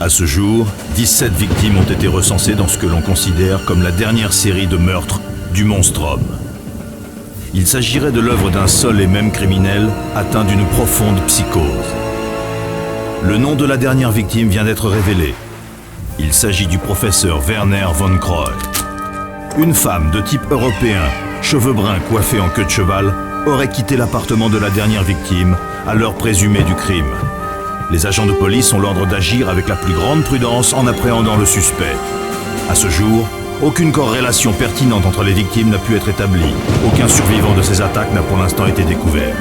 À ce jour, 17 victimes ont été recensées dans ce que l'on considère comme la dernière série de meurtres du Monstrum. Il s'agirait de l'œuvre d'un seul et même criminel atteint d'une profonde psychose. Le nom de la dernière victime vient d'être révélé. Il s'agit du professeur Werner von Croy. Une femme de type européen, cheveux bruns coiffés en queue de cheval, aurait quitté l'appartement de la dernière victime à l'heure présumée du crime. Les agents de police ont l'ordre d'agir avec la plus grande prudence en appréhendant le suspect. À ce jour, aucune corrélation pertinente entre les victimes n'a pu être établie. Aucun survivant de ces attaques n'a pour l'instant été découvert.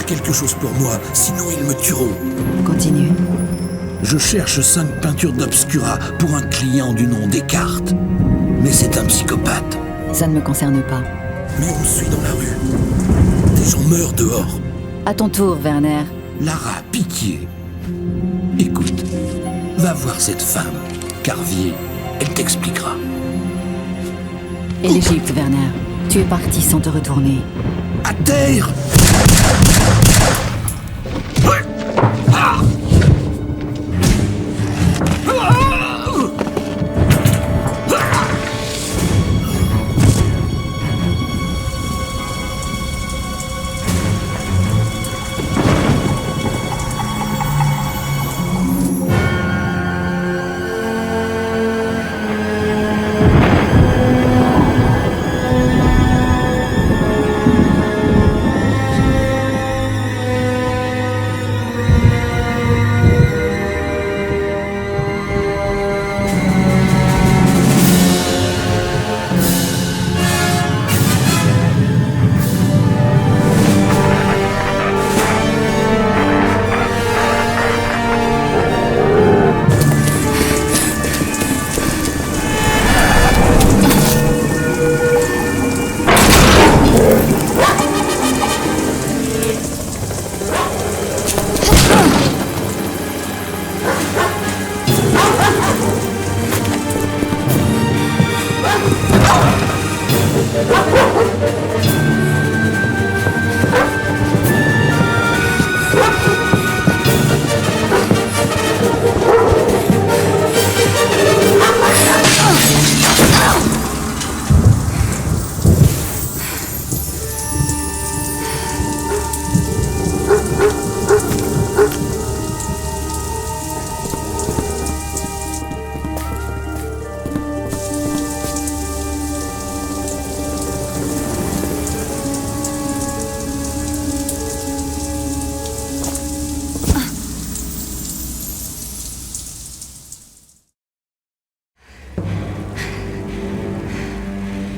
Quelque chose pour moi, sinon ils me tueront. Continue. Je cherche 5 peintures d'Obscura pour un client du nom Descartes. Mais c'est un psychopathe. Ça ne me concerne pas. Mais on me suit dans la rue. Des gens meurent dehors. À ton tour, Werner. Lara, pitié. Écoute, va voir cette femme, Carvier. Elle t'expliquera. Et l'Égypte, Werner. Tu es parti sans te retourner. À terre!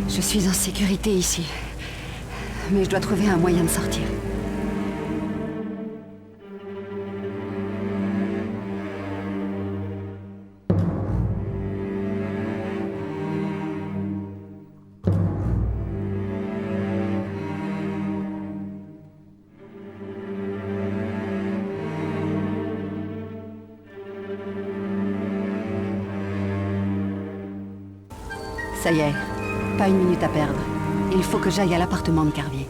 Je suis en sécurité ici. Mais je dois trouver un moyen de sortir. Ça y est, pas une minute à perdre. Il faut que j'aille à l'appartement de Carvier.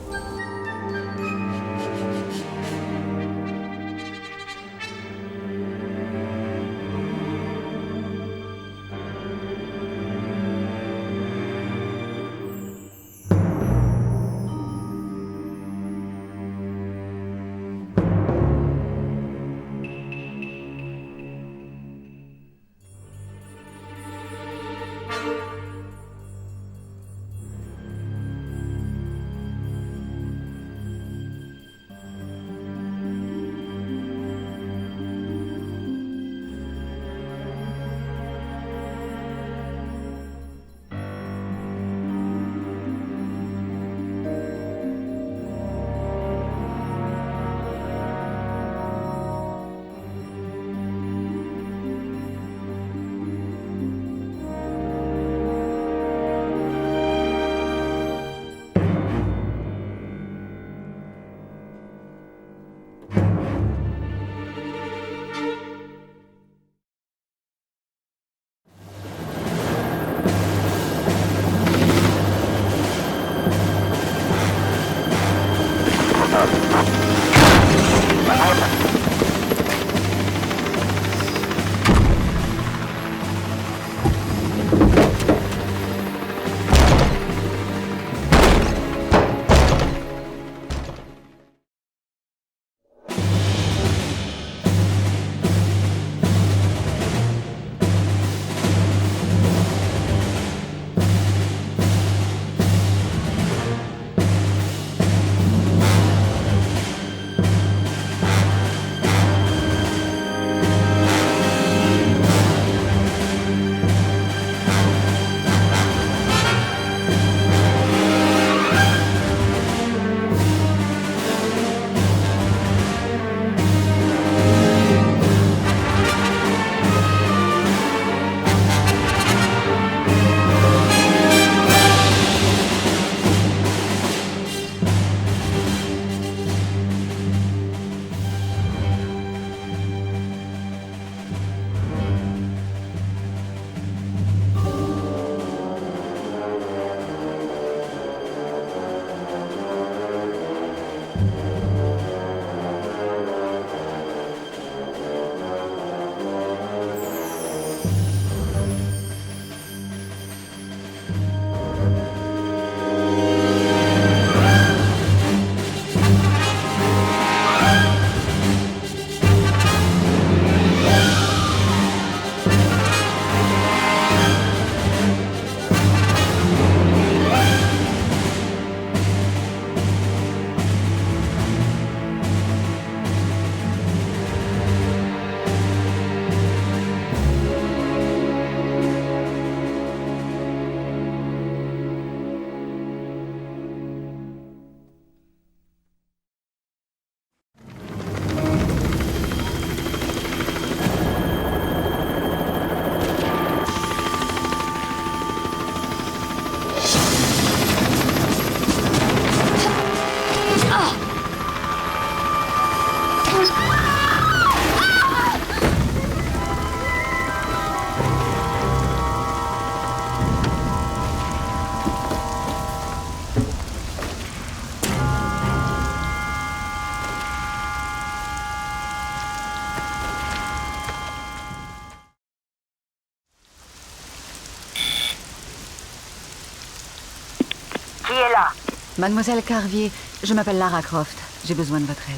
Mademoiselle Carvier, je m'appelle Lara Croft. J'ai besoin de votre aide.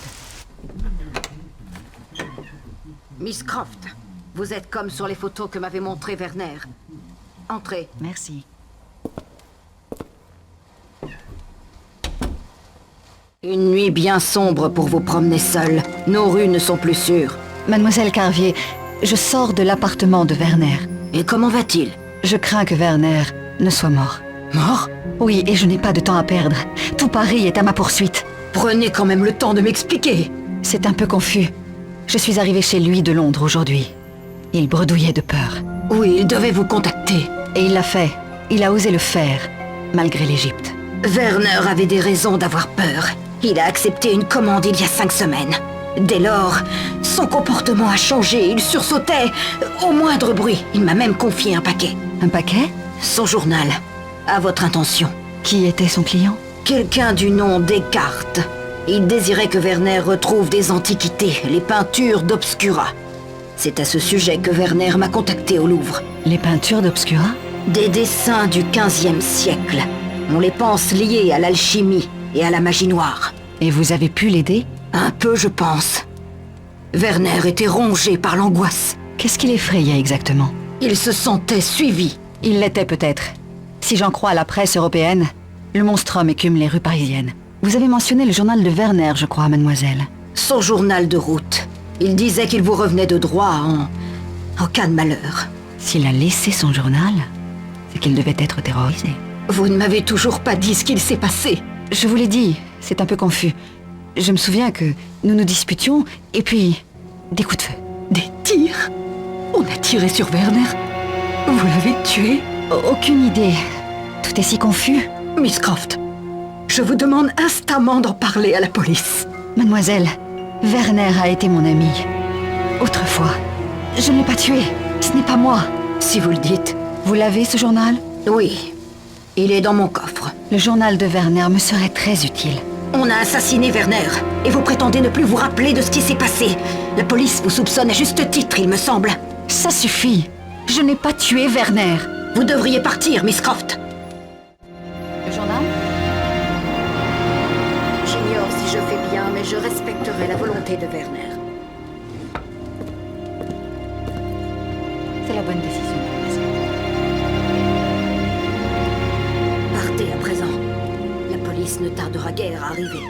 Miss Croft, vous êtes comme sur les photos que m'avait montré Werner. Entrez. Merci. Une nuit bien sombre pour vous promener seule. Nos rues ne sont plus sûres. Mademoiselle Carvier, je sors de l'appartement de Werner. Et comment va-t-il? Je crains que Werner ne soit mort. Mort? Oui, et je n'ai pas de temps à perdre. Tout Paris est à ma poursuite. Prenez quand même le temps de m'expliquer. C'est un peu confus. Je suis arrivée chez lui de Londres aujourd'hui. Il bredouillait de peur. Oui, il devait vous contacter. Et il l'a fait. Il a osé le faire, malgré l'Égypte. Werner avait des raisons d'avoir peur. Il a accepté une commande il y a 5 semaines. Dès lors, son comportement a changé. Il sursautait au moindre bruit. Il m'a même confié un paquet. Un paquet? Son journal, à votre intention. Qui était son client? Quelqu'un du nom Descartes. Il désirait que Werner retrouve des antiquités, les peintures d'Obscura. C'est à ce sujet que Werner m'a contacté au Louvre. Les peintures d'Obscura? Des dessins du XVe siècle. On les pense liés à l'alchimie et à la magie noire. Et vous avez pu l'aider? Un peu, je pense. Werner était rongé par l'angoisse. Qu'est-ce qui l'effrayait exactement? Il se sentait suivi. Il l'était peut-être. Si j'en crois à la presse européenne, le monstrum écume les rues parisiennes. Vous avez mentionné le journal de Werner, je crois, mademoiselle. Son journal de route. Il disait qu'il vous revenait de droit en cas de malheur. S'il a laissé son journal, c'est qu'il devait être terrorisé. Vous ne m'avez toujours pas dit ce qu'il s'est passé. Je vous l'ai dit, c'est un peu confus. Je me souviens que nous nous disputions, et puis... des coups de feu. Des tirs? On a tiré sur Werner? Vous l'avez tué? Aucune idée. Tout est si confus. Miss Croft, je vous demande instamment d'en parler à la police. Mademoiselle, Werner a été mon ami. Autrefois. Je ne l'ai pas tué. Ce n'est pas moi. Si vous le dites. Vous l'avez, ce journal? Oui. Il est dans mon coffre. Le journal de Werner me serait très utile. On a assassiné Werner, et vous prétendez ne plus vous rappeler de ce qui s'est passé. La police vous soupçonne à juste titre, il me semble. Ça suffit. Je n'ai pas tué Werner. Vous devriez partir, Miss Croft. Le journal? J'ignore si je fais bien, mais je respecterai la volonté de Werner. C'est la bonne décision, mademoiselle. Partez à présent. La police ne tardera guère à arriver.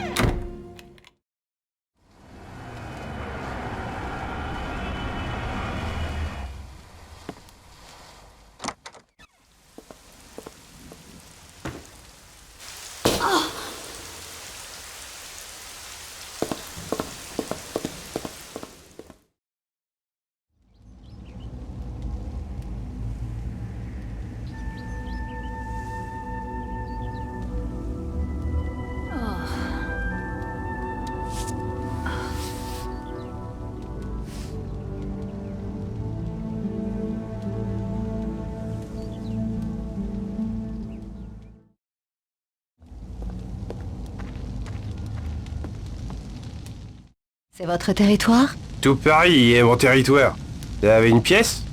C'est votre territoire? Tout Paris est mon territoire. Vous avez une pièce?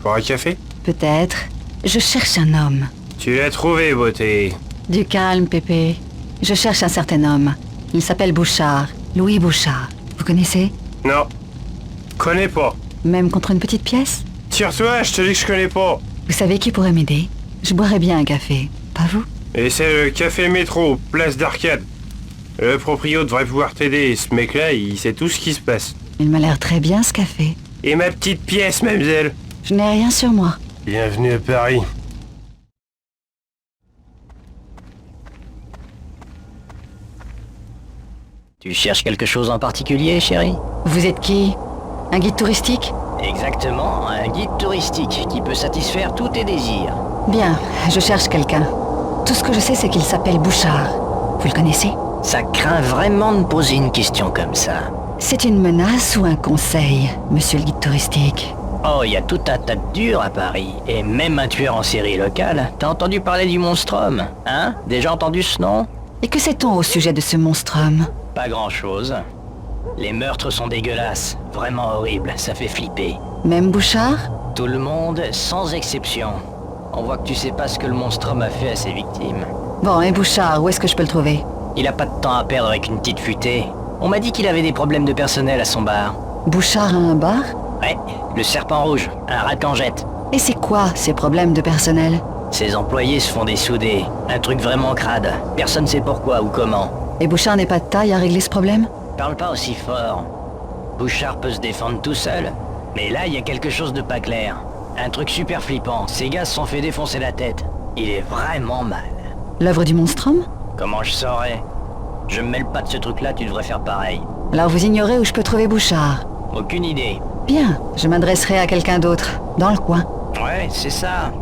Pour un café? Peut-être. Je cherche un homme. Tu l'as trouvé, beauté. Du calme, Pépé. Je cherche un certain homme. Il s'appelle Bouchard. Louis Bouchard. Vous connaissez? Non. Connais pas. Même contre une petite pièce? Tire-toi, je te dis que je connais pas. Vous savez qui pourrait m'aider? Je boirais bien un café. Pas vous? Et c'est le café métro, place d'Arcade. Le proprio devrait pouvoir t'aider. Ce mec-là, il sait tout ce qui se passe. Il m'a l'air très bien, ce café. Et ma petite pièce, mademoiselle. Je n'ai rien sur moi. Bienvenue à Paris. Tu cherches quelque chose en particulier, chérie? Vous êtes qui? Un guide touristique? Exactement, un guide touristique qui peut satisfaire tous tes désirs. Bien, je cherche quelqu'un. Tout ce que je sais, c'est qu'il s'appelle Bouchard. Vous le connaissez? Ça craint vraiment de poser une question comme ça. C'est une menace ou un conseil, monsieur le guide touristique? Oh, il y a tout un tas de durs à Paris, et même un tueur en série local. T'as entendu parler du monstrum, hein? Déjà entendu ce nom? Et que sait-on au sujet de ce monstrum? Pas grand-chose. Les meurtres sont dégueulasses, vraiment horribles, ça fait flipper. Même Bouchard? Tout le monde, sans exception. On voit que tu sais pas ce que le monstrum a fait à ses victimes. Bon, et Bouchard, où est-ce que je peux le trouver? Il a pas de temps à perdre avec une petite futée. On m'a dit qu'il avait des problèmes de personnel à son bar. Bouchard a un bar? Ouais, le Serpent Rouge, un rat en jette. Et c'est quoi, ces problèmes de personnel? Ses employés se font dessouder. Un truc vraiment crade. Personne sait pourquoi ou comment. Et Bouchard n'est pas de taille à régler ce problème? Parle pas aussi fort. Bouchard peut se défendre tout seul. Mais là, il y a quelque chose de pas clair. Un truc super flippant. Ces gars se sont fait défoncer la tête. Il est vraiment mal. L'œuvre du Monstrum? Comment je saurais? Je me mêle pas de ce truc-là, tu devrais faire pareil. Alors vous ignorez où je peux trouver Bouchard? Aucune idée. Bien, je m'adresserai à quelqu'un d'autre, dans le coin. Ouais, c'est ça.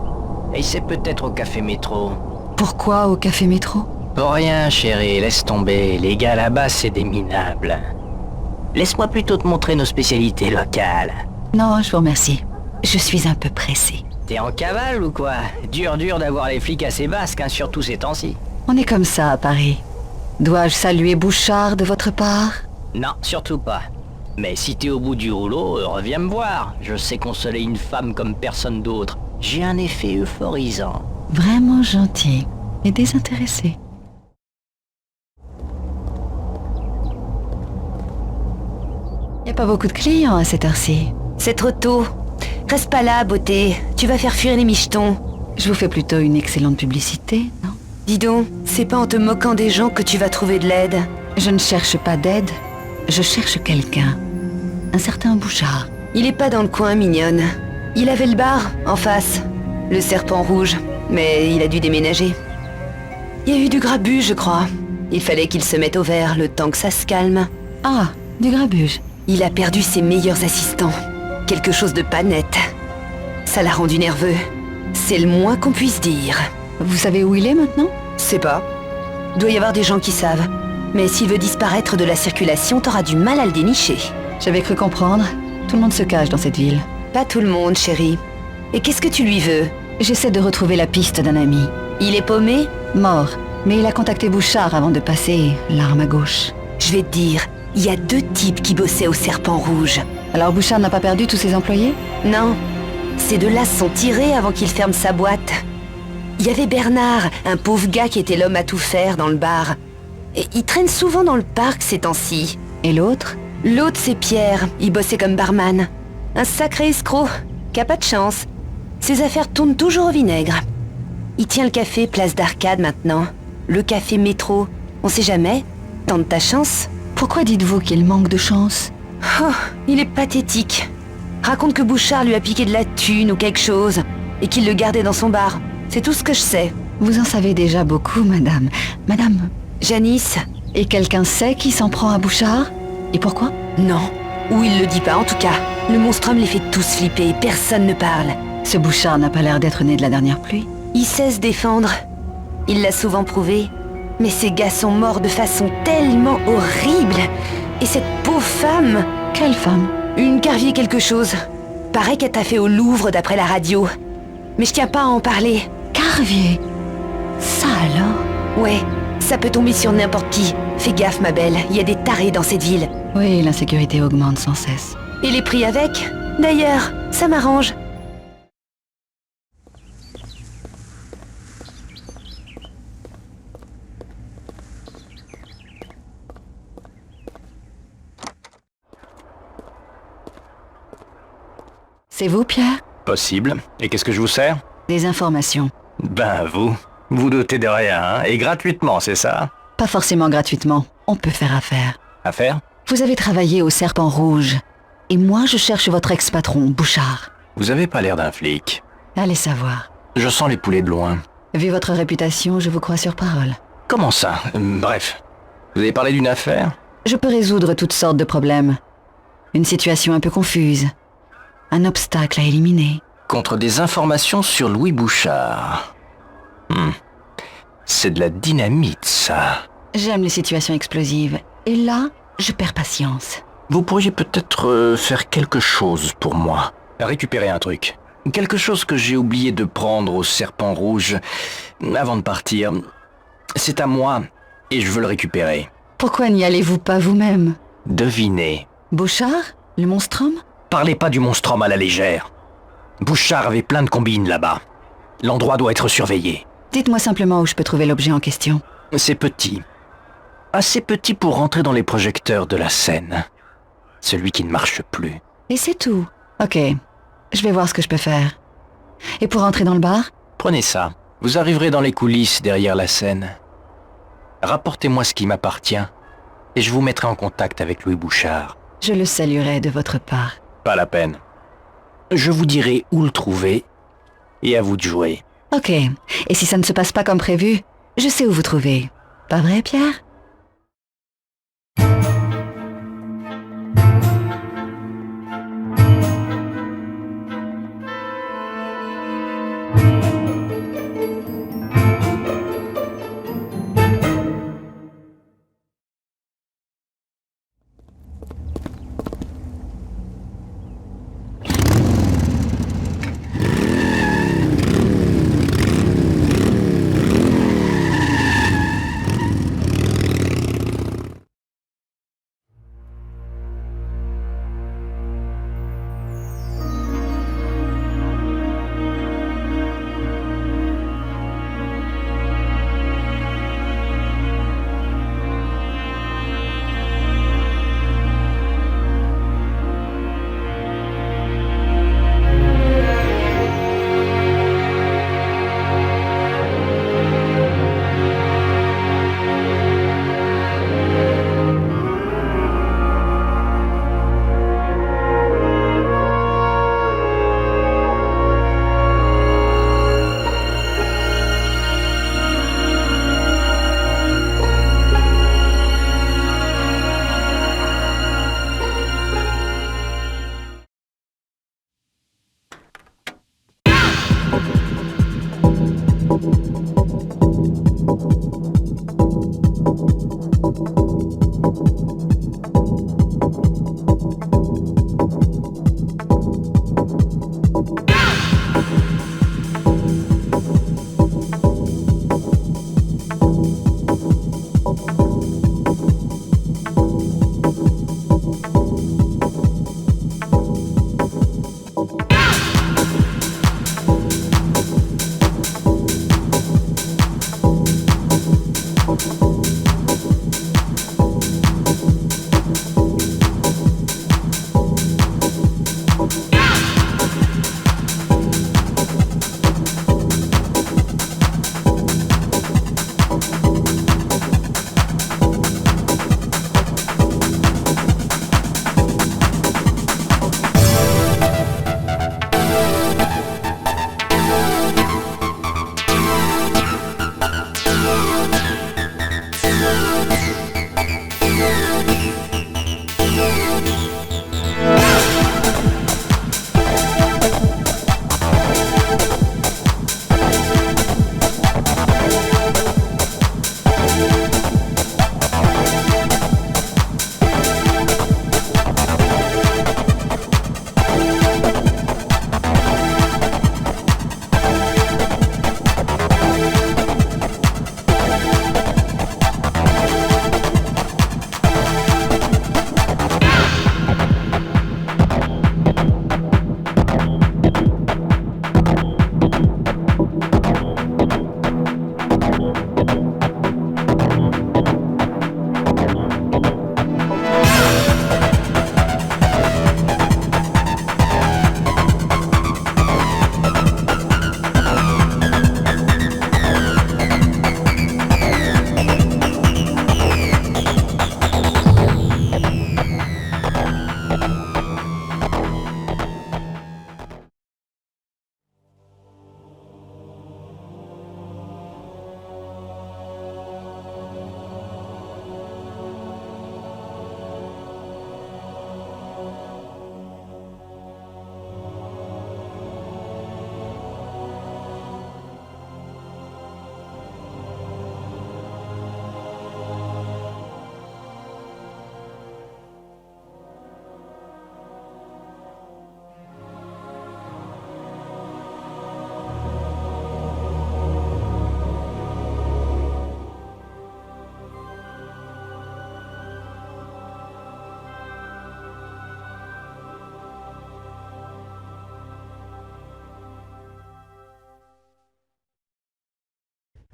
Et c'est peut-être au café métro. Pourquoi au café métro? Pour rien, chérie, laisse tomber. Les gars là-bas, c'est des minables. Laisse-moi plutôt te montrer nos spécialités locales. Non, je vous remercie. Je suis un peu pressée. T'es en cavale ou quoi? Dur d'avoir les flics assez basques, hein, surtout ces temps-ci. On est comme ça à Paris. Dois-je saluer Bouchard de votre part? Non, surtout pas. Mais si t'es au bout du rouleau, reviens me voir. Je sais consoler une femme comme personne d'autre. J'ai un effet euphorisant. Vraiment gentil et désintéressé. Y a pas beaucoup de clients à cette heure-ci. C'est trop tôt. Reste pas là, beauté. Tu vas faire fuir les michetons. Je vous fais plutôt une excellente publicité, non? Dis donc, c'est pas en te moquant des gens que tu vas trouver de l'aide. Je ne cherche pas d'aide, je cherche quelqu'un. Un certain Bouchard. Il est pas dans le coin, mignonne. Il avait le bar, en face. Le Serpent Rouge. Mais il a dû déménager. Il y a eu du grabuge, je crois. Il fallait qu'il se mette au vert le temps que ça se calme. Ah, du grabuge. Il a perdu ses meilleurs assistants. Quelque chose de pas net. Ça l'a rendu nerveux. C'est le moins qu'on puisse dire. Vous savez où il est maintenant? Sais pas. Doit y avoir des gens qui savent. Mais s'il veut disparaître de la circulation, t'auras du mal à le dénicher. J'avais cru comprendre. Tout le monde se cache dans cette ville. Pas tout le monde, chérie. Et qu'est-ce que tu lui veux? J'essaie de retrouver la piste d'un ami. Il est paumé? Mort. Mais il a contacté Bouchard avant de passer l'arme à gauche. Je vais te dire, il y a 2 types qui bossaient au Serpent Rouge. Alors Bouchard n'a pas perdu tous ses employés? Non. Ces 2-là se sont tirés avant qu'il ferme sa boîte. Il y avait Bernard, un pauvre gars qui était l'homme à tout faire dans le bar. Et il traîne souvent dans le parc ces temps-ci. Et l'autre? L'autre, c'est Pierre. Il bossait comme barman. Un sacré escroc, qui a pas de chance. Ses affaires tournent toujours au vinaigre. Il tient le café Place d'Arcade maintenant. Le café métro. On sait jamais. Tente ta chance. Pourquoi dites-vous qu'il manque de chance? Oh, il est pathétique. Raconte que Bouchard lui a piqué de la thune ou quelque chose. Et qu'il le gardait dans son bar. C'est tout ce que je sais. Vous en savez déjà beaucoup, madame. Madame. Janice. Et quelqu'un sait qui s'en prend à Bouchard? Et pourquoi? Non. Ou il le dit pas en tout cas. Le monstrum les fait tous flipper et personne ne parle. Ce Bouchard n'a pas l'air d'être né de la dernière pluie. Il sait se défendre. Il l'a souvent prouvé. Mais ces gars sont morts de façon tellement horrible. Et cette pauvre femme... Quelle femme? Une Carvier quelque chose. Paraît qu'elle t'a fait au Louvre d'après la radio. Mais je tiens pas à en parler. Carvier? Ça alors? Ouais, ça peut tomber sur n'importe qui. Fais gaffe ma belle, il y a des tarés dans cette ville. Oui, l'insécurité augmente sans cesse. Et les prix avec? D'ailleurs, ça m'arrange. C'est vous, Pierre? Possible. Et qu'est-ce que je vous sers? Des informations. Ben vous doutez de rien, hein? Et gratuitement, c'est ça? Pas forcément gratuitement. On peut faire affaire. Affaire? Vous avez travaillé au Serpent Rouge. Et moi, je cherche votre ex-patron, Bouchard. Vous avez pas l'air d'un flic. Allez savoir. Je sens les poulets de loin. Vu votre réputation, je vous crois sur parole. Comment ça? Bref. Vous avez parlé d'une affaire? Je peux résoudre toutes sortes de problèmes. Une situation un peu confuse. Un obstacle à éliminer. Contre des informations sur Louis Bouchard. C'est de la dynamite, ça. J'aime les situations explosives. Et là, je perds patience. Vous pourriez peut-être faire quelque chose pour moi. Récupérer un truc. Quelque chose que j'ai oublié de prendre au Serpent Rouge avant de partir. C'est à moi, et je veux le récupérer. Pourquoi n'y allez-vous pas vous-même? Devinez. Bouchard? Le monstrum? Parlez pas du monstrum à la légère. Bouchard avait plein de combines là-bas. L'endroit doit être surveillé. Dites-moi simplement où je peux trouver l'objet en question. C'est petit. Assez petit pour rentrer dans les projecteurs de la scène. Celui qui ne marche plus. Et c'est tout. Ok, je vais voir ce que je peux faire. Et pour entrer dans le bar? Prenez ça. Vous arriverez dans les coulisses derrière la scène. Rapportez-moi ce qui m'appartient et je vous mettrai en contact avec Louis Bouchard. Je le saluerai de votre part. Pas la peine. Je vous dirai où le trouver et à vous de jouer. Ok, et si ça ne se passe pas comme prévu, je sais où vous trouver. Pas vrai, Pierre?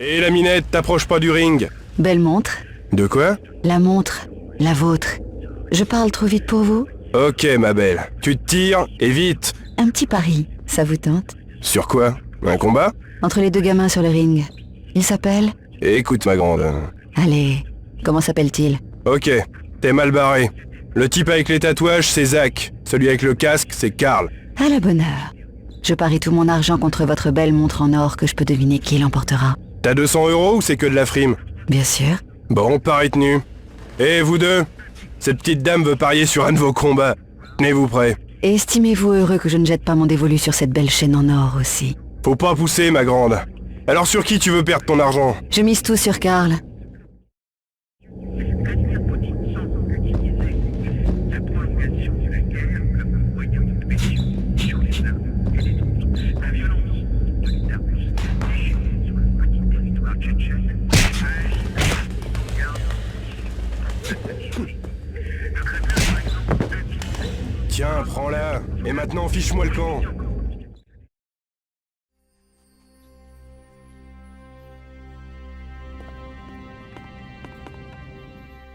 Et la minette, t'approche pas du ring. Belle montre. De quoi? La montre. La vôtre. Je parle trop vite pour vous? Ok, ma belle. Tu te tires, et vite. Un petit pari, ça vous tente? Sur quoi? Un combat? Entre les deux gamins sur le ring. Il s'appelle? Écoute, ma grande. Allez, comment s'appelle-t-il? Ok, t'es mal barré. Le type avec les tatouages, c'est Zach. Celui avec le casque, c'est Karl. À la bonne heure. Je parie tout mon argent contre votre belle montre en or que je peux deviner qui l'emportera. T'as 200 € ou c'est que de la frime? Bien sûr. Bon, pari tenu. Et vous deux? Cette petite dame veut parier sur un de vos combats. Tenez-vous prêts. Et estimez-vous heureux que je ne jette pas mon dévolu sur cette belle chaîne en or aussi. Faut pas pousser, ma grande. Alors sur qui tu veux perdre ton argent? Je mise tout sur Karl. Tiens, prends-la. Et maintenant, fiche-moi le camp.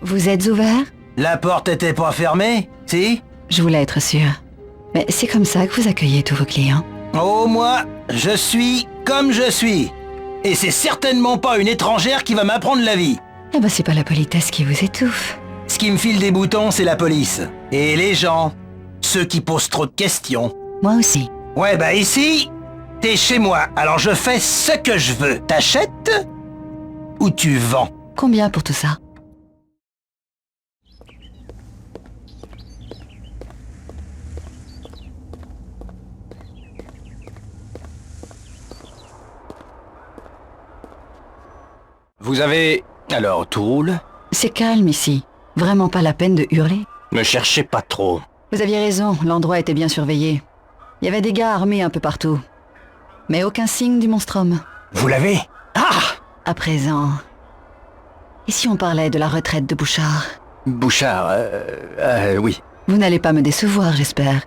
Vous êtes ouvert? La porte était pas fermée, si? Je voulais être sûre. Mais c'est comme ça que vous accueillez tous vos clients. Oh, moi, je suis comme je suis. Et c'est certainement pas une étrangère qui va m'apprendre la vie. Eh ben c'est pas la politesse qui vous étouffe. Ce qui me file des boutons, c'est la police. Et les gens. Ceux qui posent trop de questions. Moi aussi. Ouais, bah ici, t'es chez moi, alors je fais ce que je veux. T'achètes ou tu vends? Combien pour tout ça? Vous avez... Alors, tout roule? C'est calme ici. Vraiment pas la peine de hurler. Me cherchez pas trop. Vous aviez raison, l'endroit était bien surveillé. Il y avait des gars armés un peu partout. Mais aucun signe du monstrum. Vous l'avez? Ah! À présent... Et si on parlait de la retraite de Bouchard? Bouchard, oui. Vous n'allez pas me décevoir, j'espère.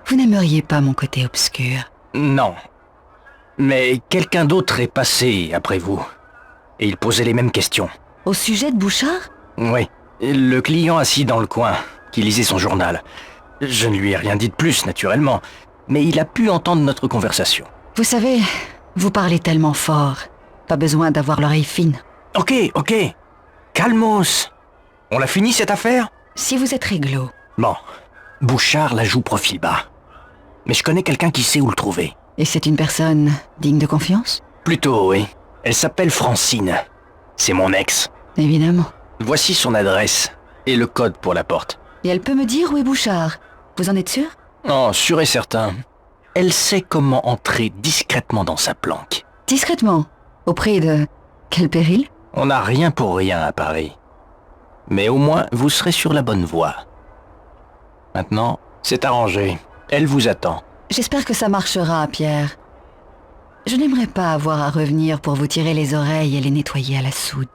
Vous n'aimeriez pas mon côté obscur. Non. Mais quelqu'un d'autre est passé après vous. Et il posait les mêmes questions. Au sujet de Bouchard? Oui. Le client assis dans le coin, qui lisait son journal. Je ne lui ai rien dit de plus, naturellement. Mais il a pu entendre notre conversation. Vous savez, vous parlez tellement fort. Pas besoin d'avoir l'oreille fine. Ok. Calmos. On l'a fini cette affaire? Si vous êtes réglo. Bon. Bouchard la joue profil bas. Mais je connais quelqu'un qui sait où le trouver. Et c'est une personne digne de confiance? Plutôt, oui. Elle s'appelle Francine. C'est mon ex. Évidemment. Voici son adresse. Et le code pour la porte. Et elle peut me dire où est Bouchard? Vous en êtes sûr? Oh, sûr et certain. Elle sait comment entrer discrètement dans sa planque. Discrètement? Au prix de... Quel péril? On n'a rien pour rien à Paris. Mais au moins, vous serez sur la bonne voie. Maintenant, c'est arrangé. Elle vous attend. J'espère que ça marchera, Pierre. Je n'aimerais pas avoir à revenir pour vous tirer les oreilles et les nettoyer à la soude.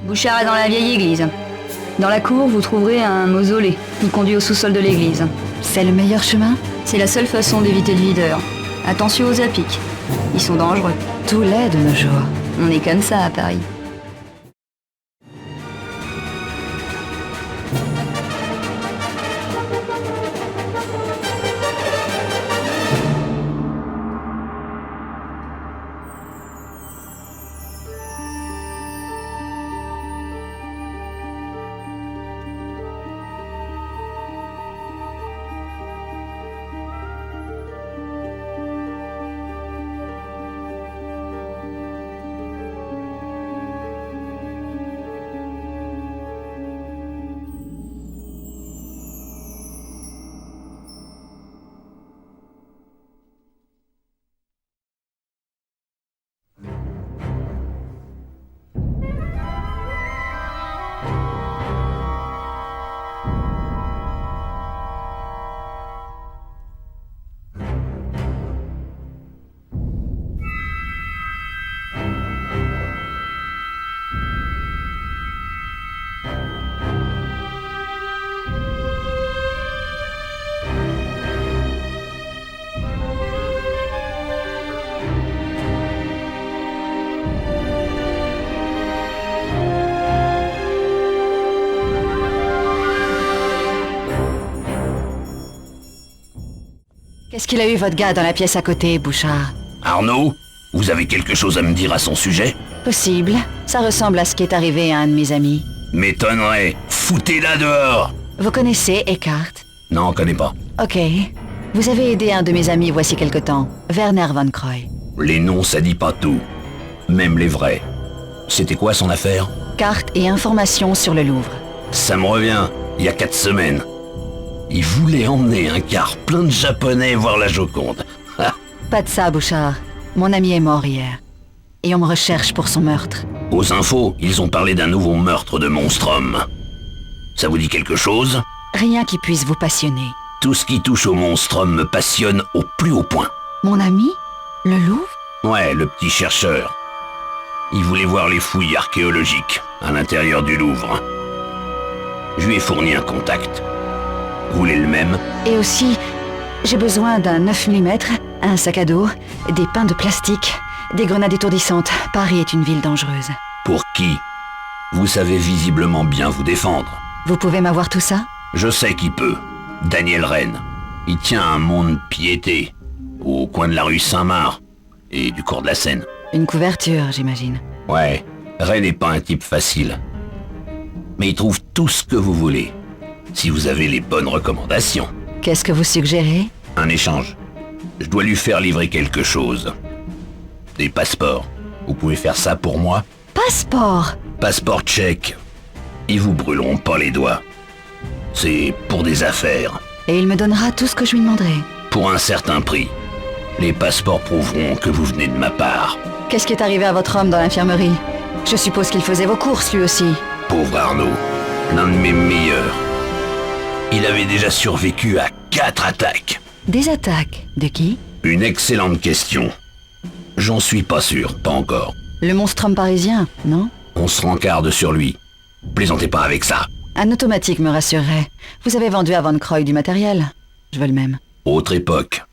Bouchard est dans la vieille église. Dans la cour, vous trouverez un mausolée qui conduit au sous-sol de l'église. C'est le meilleur chemin? C'est la seule façon d'éviter le videur. Attention aux apics. Ils sont dangereux. Tout l'est de nos jours. On est comme ça à Paris. Qu'est-ce qu'il a eu, votre gars, dans la pièce à côté, Bouchard? Arnaud, vous avez quelque chose à me dire à son sujet? Possible. Ça ressemble à ce qui est arrivé à un de mes amis. M'étonnerait. Foutez-la dehors! Vous connaissez Eckhart? Non, connais pas. Ok. Vous avez aidé un de mes amis voici quelque temps, Werner von Croy. Les noms, ça dit pas tout. Même les vrais. C'était quoi son affaire? Cartes et informations sur le Louvre. Ça me revient, il y a 4 semaines. Il voulait emmener un car plein de Japonais voir la Joconde. Pas de ça, Bouchard. Mon ami est mort hier. Et on me recherche pour son meurtre. Aux infos, ils ont parlé d'un nouveau meurtre de Monstrom. Ça vous dit quelque chose? Rien qui puisse vous passionner. Tout ce qui touche au Monstrom me passionne au plus haut point. Mon ami? Le Louvre? Ouais, le petit chercheur. Il voulait voir les fouilles archéologiques à l'intérieur du Louvre. Je lui ai fourni un contact. Vous voulez le même? Et aussi, j'ai besoin d'un 9 mm, un sac à dos, des pains de plastique, des grenades étourdissantes. Paris est une ville dangereuse. Pour qui? Vous savez visiblement bien vous défendre. Vous pouvez m'avoir tout ça? Je sais qui peut. Daniel Rennes. Il tient un monde piété, au coin de la rue Saint-Marc et du cours de la Seine. Une couverture, j'imagine. Ouais, Rennes n'est pas un type facile. Mais il trouve tout ce que vous voulez, si vous avez les bonnes recommandations. Qu'est-ce que vous suggérez? Un échange. Je dois lui faire livrer quelque chose. Des passeports. Vous pouvez faire ça pour moi? Passeport? Passeport tchèque. Ils vous brûleront pas les doigts. C'est pour des affaires. Et il me donnera tout ce que je lui demanderai. Pour un certain prix. Les passeports prouveront que vous venez de ma part. Qu'est-ce qui est arrivé à votre homme dans l'infirmerie? Je suppose qu'il faisait vos courses, lui aussi. Pauvre Arnaud. L'un de mes meilleurs. Il avait déjà survécu à 4 attaques. Des attaques? De qui? Une excellente question. J'en suis pas sûr, pas encore. Le monstrum parisien, non? On se rencarde sur lui. Plaisantez pas avec ça. Un automatique me rassurerait. Vous avez vendu à Von Croy du matériel. Je veux le même. Autre époque.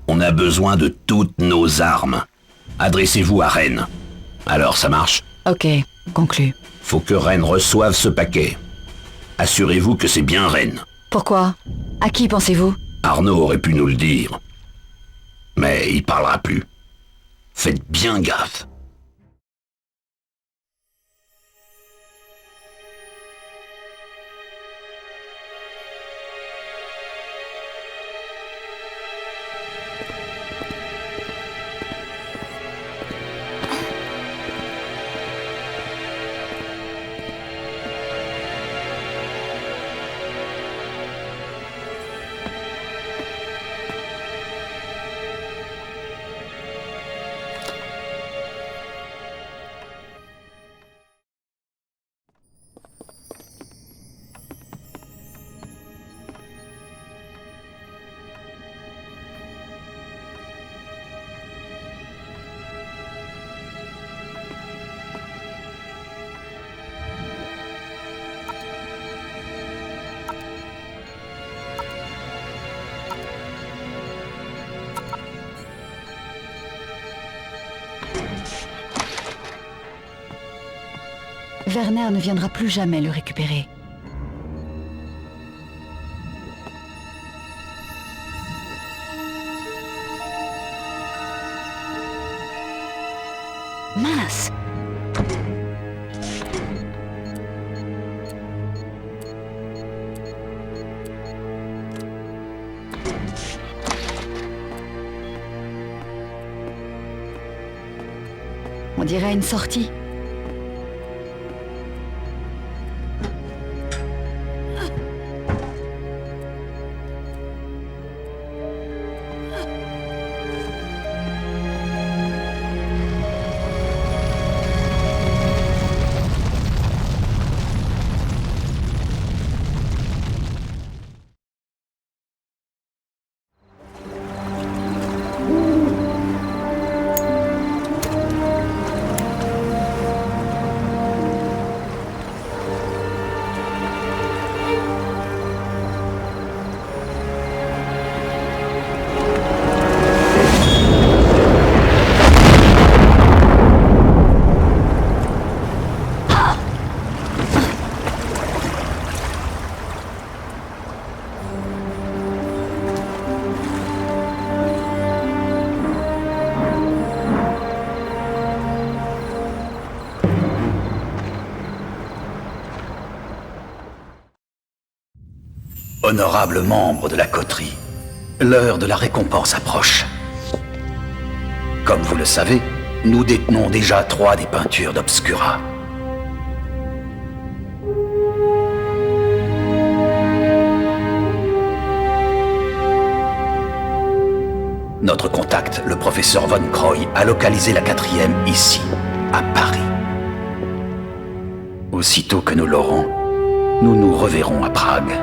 On a besoin de toutes nos armes. Adressez-vous à Rennes. Alors, ça marche? Ok, conclu. Faut que Rennes reçoive ce paquet. Assurez-vous que c'est bien Rennes. Pourquoi? À qui pensez-vous? Arnaud aurait pu nous le dire. Mais il parlera plus. Faites bien gaffe. Werner ne viendra plus jamais le récupérer. Mince! On dirait une sortie. Honorables membres de la coterie, l'heure de la récompense approche. Comme vous le savez, nous détenons déjà 3 des peintures d'Obscura. Notre contact, le professeur Von Croy, a localisé la 4e ici, à Paris. Aussitôt que nous l'aurons, nous nous reverrons à Prague.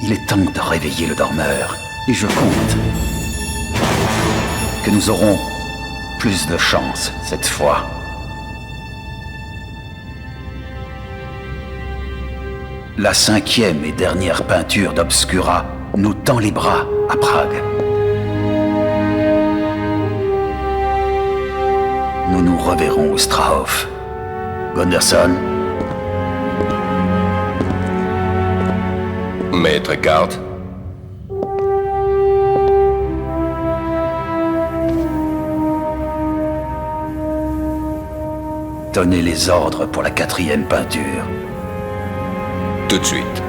Il est temps de réveiller le dormeur, et je compte que nous aurons plus de chance cette fois. La 5e et dernière peinture d'Obscura nous tend les bras à Prague. Nous nous reverrons au Strahov. Gunderson. Maître Eckhart. Donnez les ordres pour la 4e peinture. Tout de suite.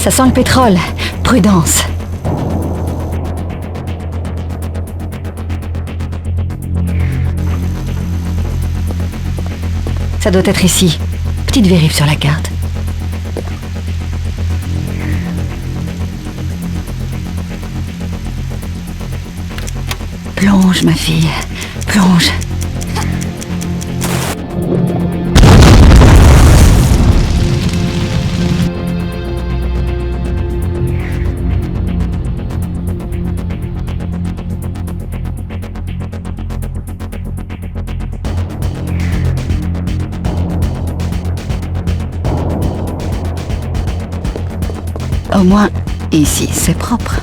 Ça sent le pétrole. Prudence. Ça doit être ici. Petite vérif sur la carte. Plonge, ma fille. Plonge. Au moins, ici, c'est propre.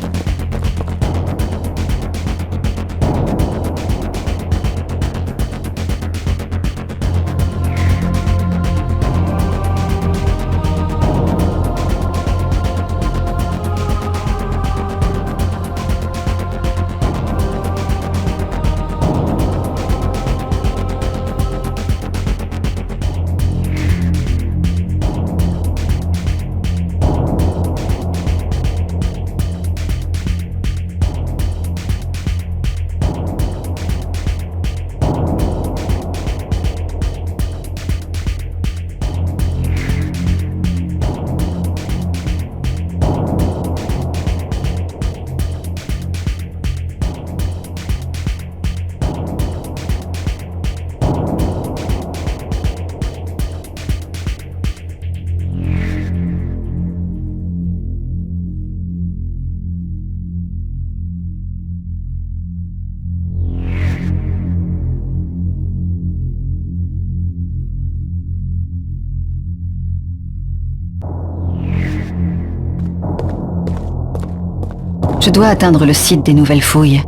Je dois atteindre le site des nouvelles fouilles.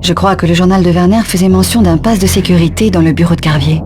Je crois que le journal de Werner faisait mention d'un pass de sécurité dans le bureau de Carvier.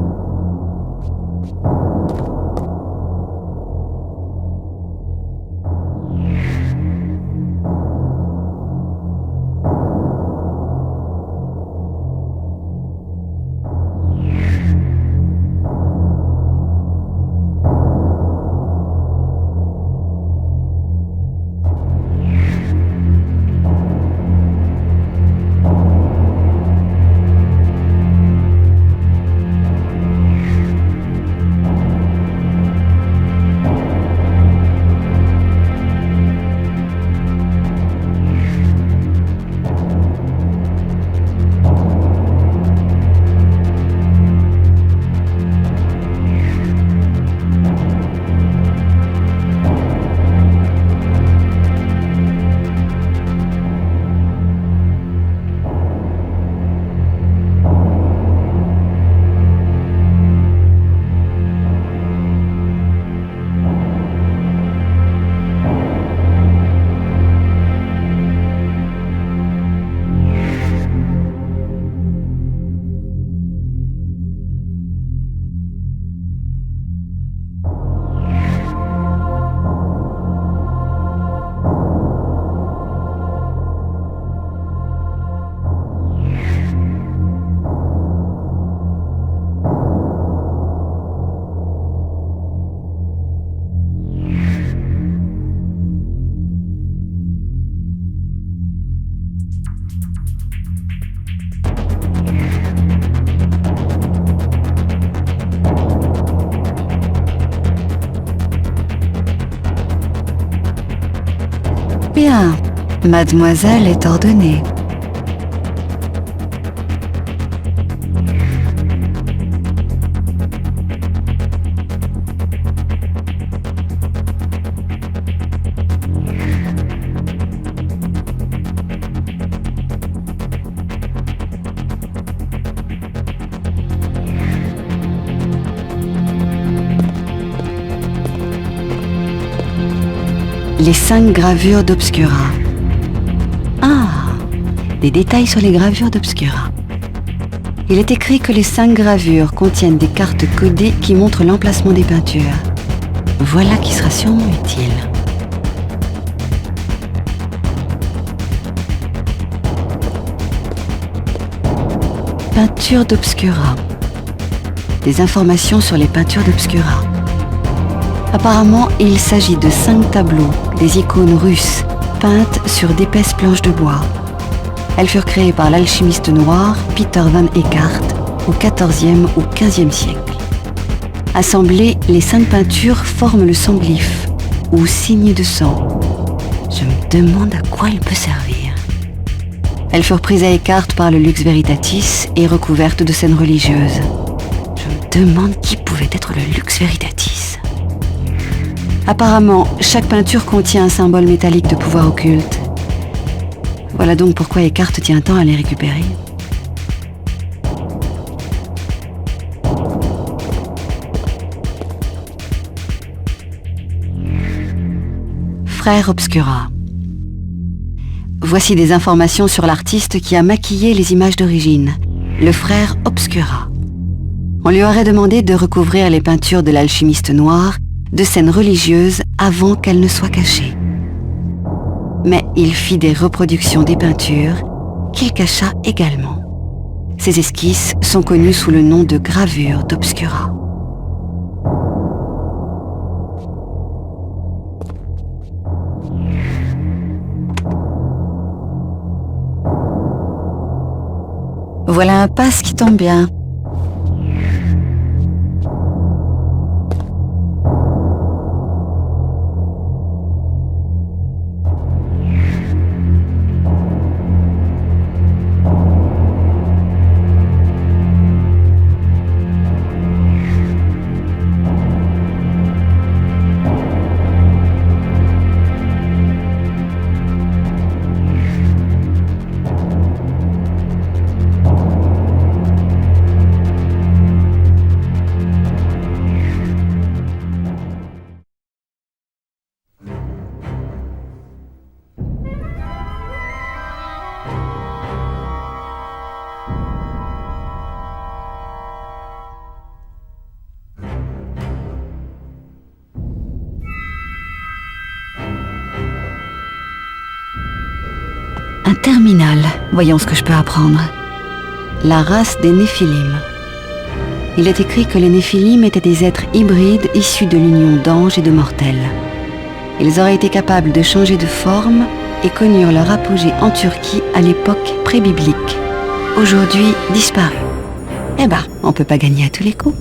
Bien, mademoiselle est ordonnée. Les 5 gravures d'Obscura. Ah, des détails sur les gravures d'Obscura. Il est écrit que les 5 gravures contiennent des cartes codées qui montrent l'emplacement des peintures. Voilà qui sera sûrement utile. Peinture d'Obscura. Des informations sur les peintures d'Obscura. Apparemment, il s'agit de 5 tableaux, des icônes russes, peintes sur d'épaisses planches de bois. Elles furent créées par l'alchimiste noir Peter van Eekart au XIVe ou XVe siècle. Assemblées, les 5 peintures forment le sanglyphe, ou signe de sang. Je me demande à quoi il peut servir. Elles furent prises à Eekart par le Lux Veritatis et recouvertes de scènes religieuses. Je me demande qui pouvait être le Lux Veritatis. Apparemment, chaque peinture contient un symbole métallique de pouvoir occulte. Voilà donc pourquoi Eekart tient tant à les récupérer. Frère Obscura. Voici des informations sur l'artiste qui a maquillé les images d'origine, le frère Obscura. On lui aurait demandé de recouvrir les peintures de l'alchimiste noir de scènes religieuses avant qu'elles ne soient cachées. Mais il fit des reproductions des peintures qu'il cacha également. Ces esquisses sont connues sous le nom de gravures d'Obscura. Voilà un passe qui tombe bien. Terminal. Voyons ce que je peux apprendre. La race des Néphilim. Il est écrit que les Néphilim étaient des êtres hybrides issus de l'union d'anges et de mortels. Ils auraient été capables de changer de forme et connurent leur apogée en Turquie à l'époque pré-biblique. Aujourd'hui disparus. Eh ben, on peut pas gagner à tous les coups.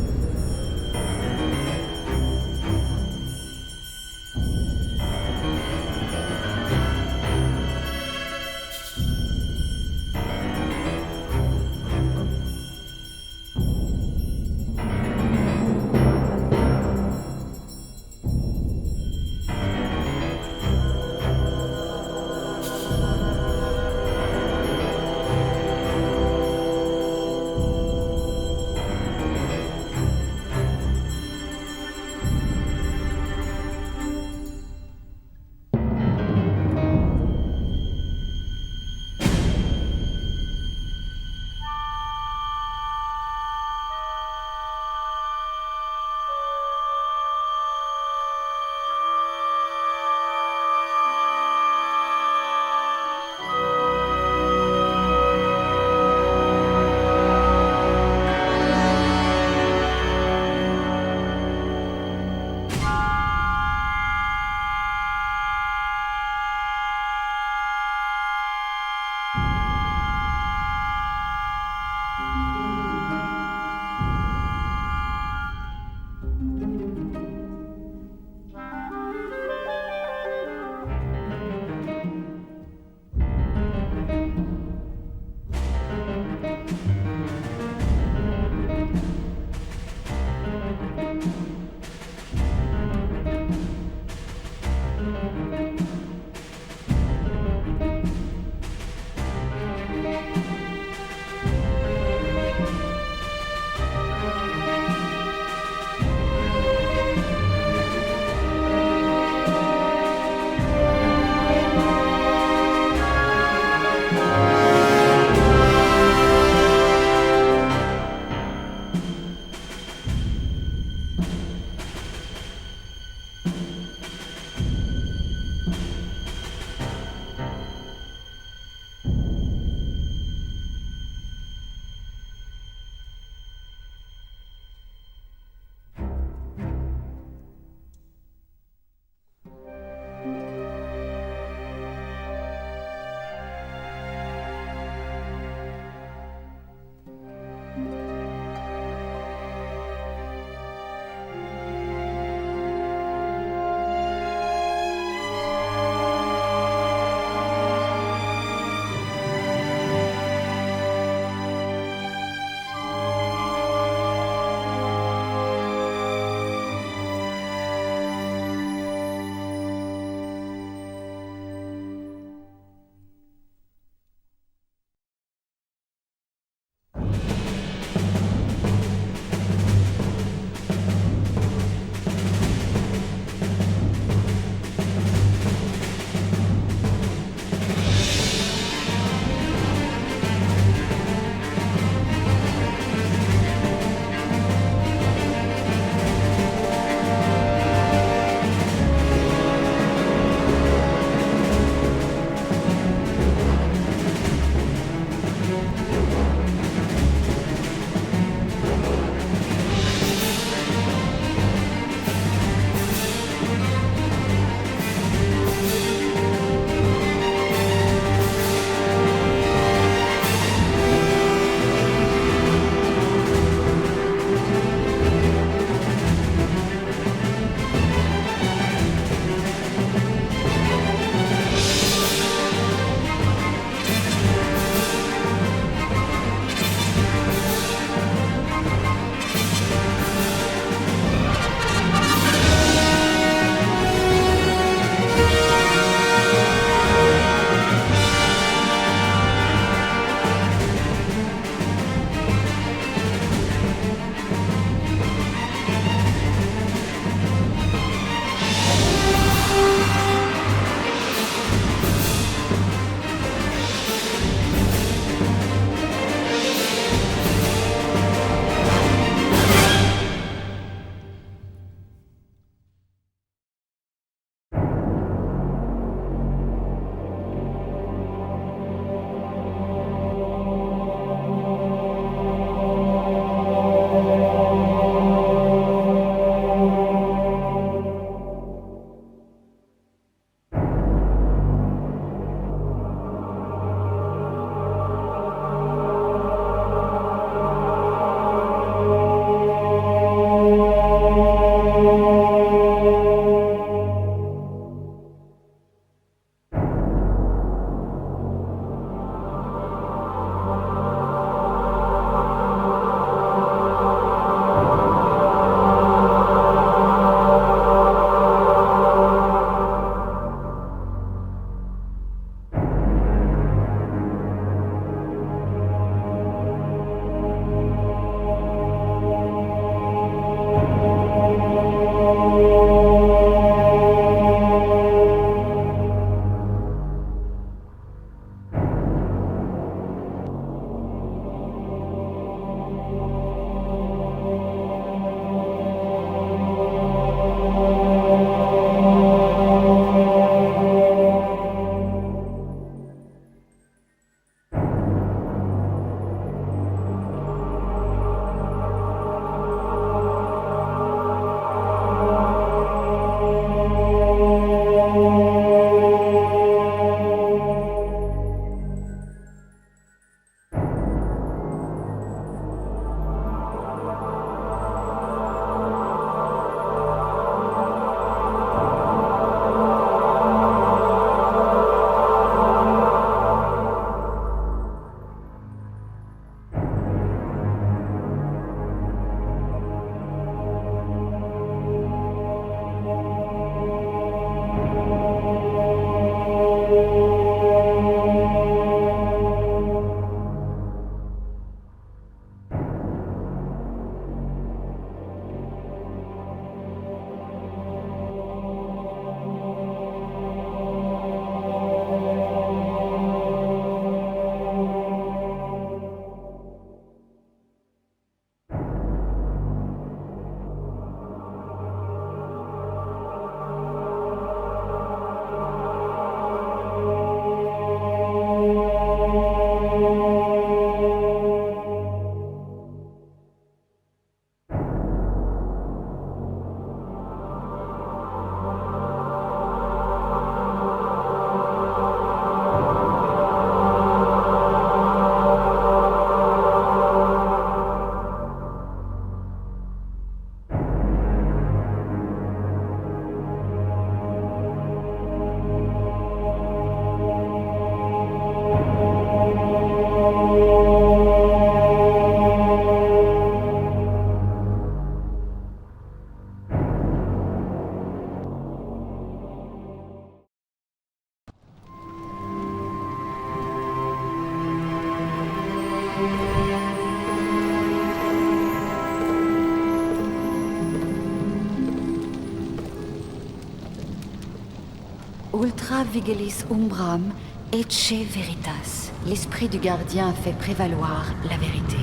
Ultra vigilis umbram, ecce veritas. L'esprit du gardien fait prévaloir la vérité.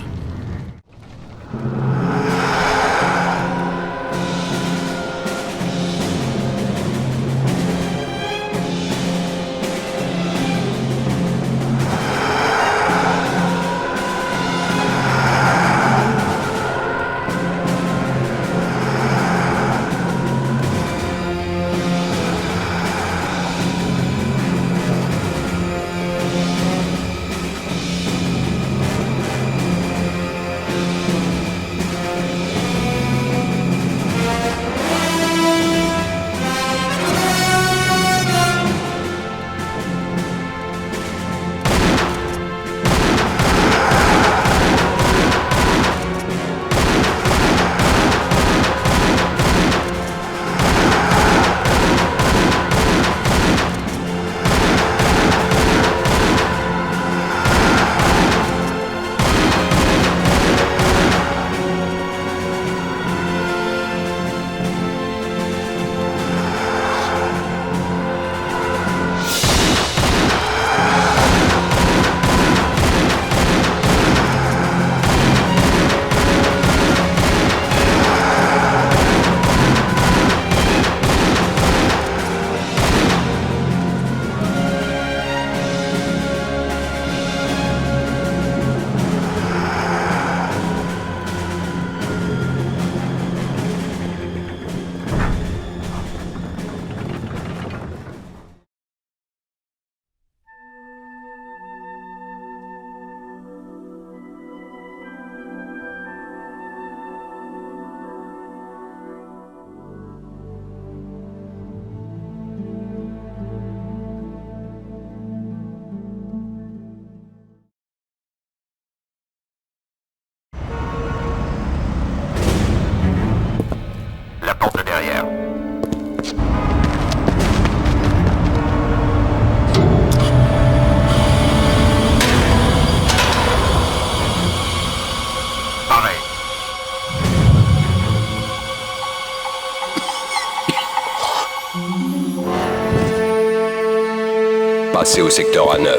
Passez au secteur A9.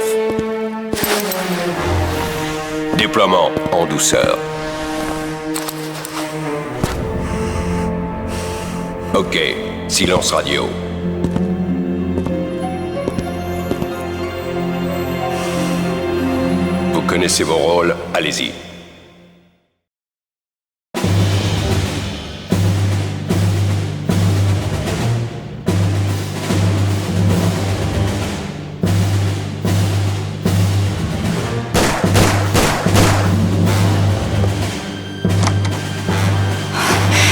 Déploiement en douceur. Ok, silence radio. Vous connaissez vos rôles, allez-y.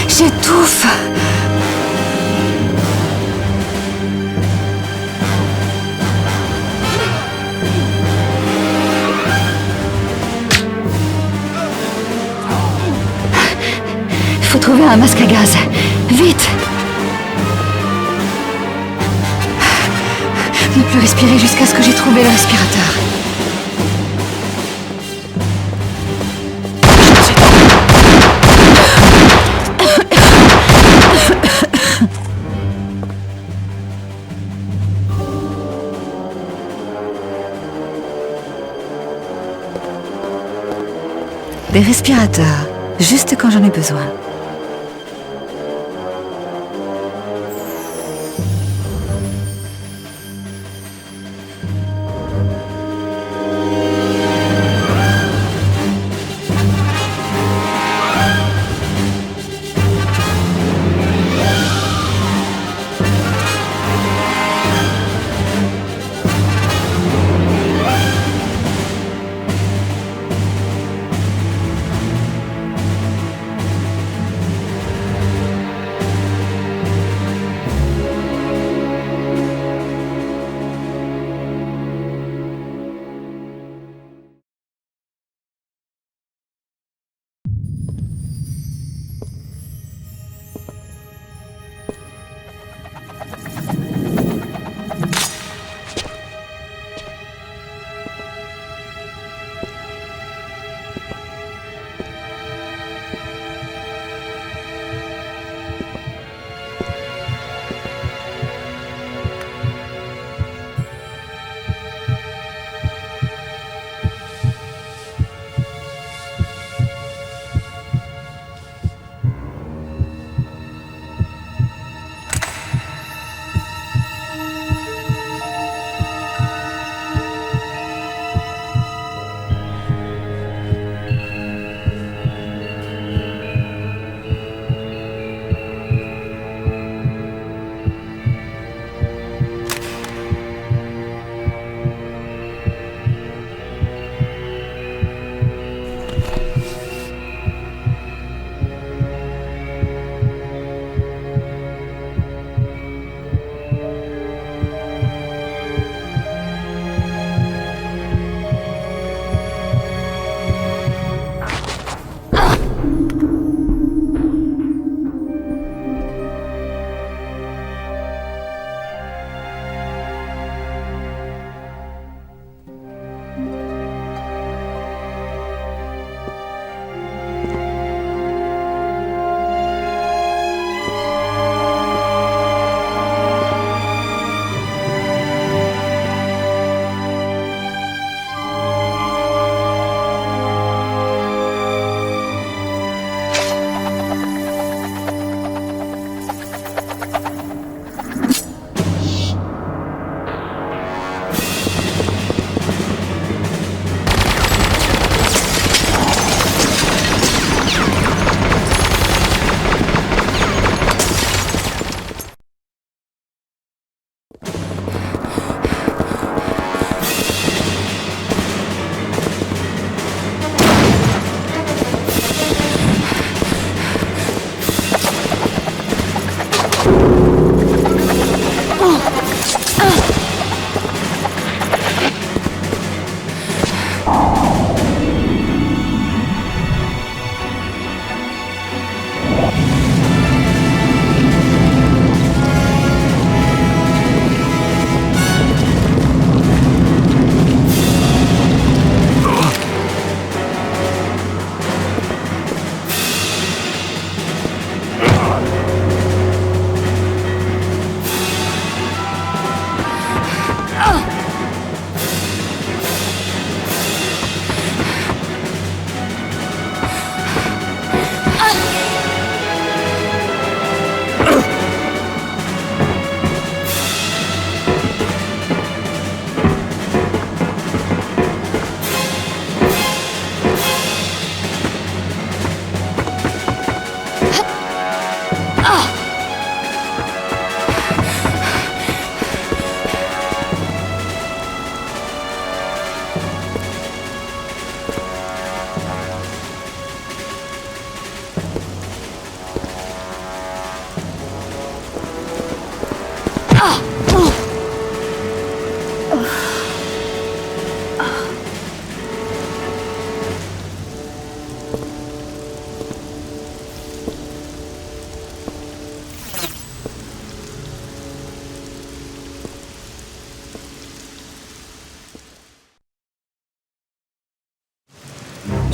J'étouffe. Il faut trouver un masque à gaz. Vite. plus respirer jusqu'à ce que j'ai trouvé le respirateur. Des respirateurs, juste quand j'en ai besoin.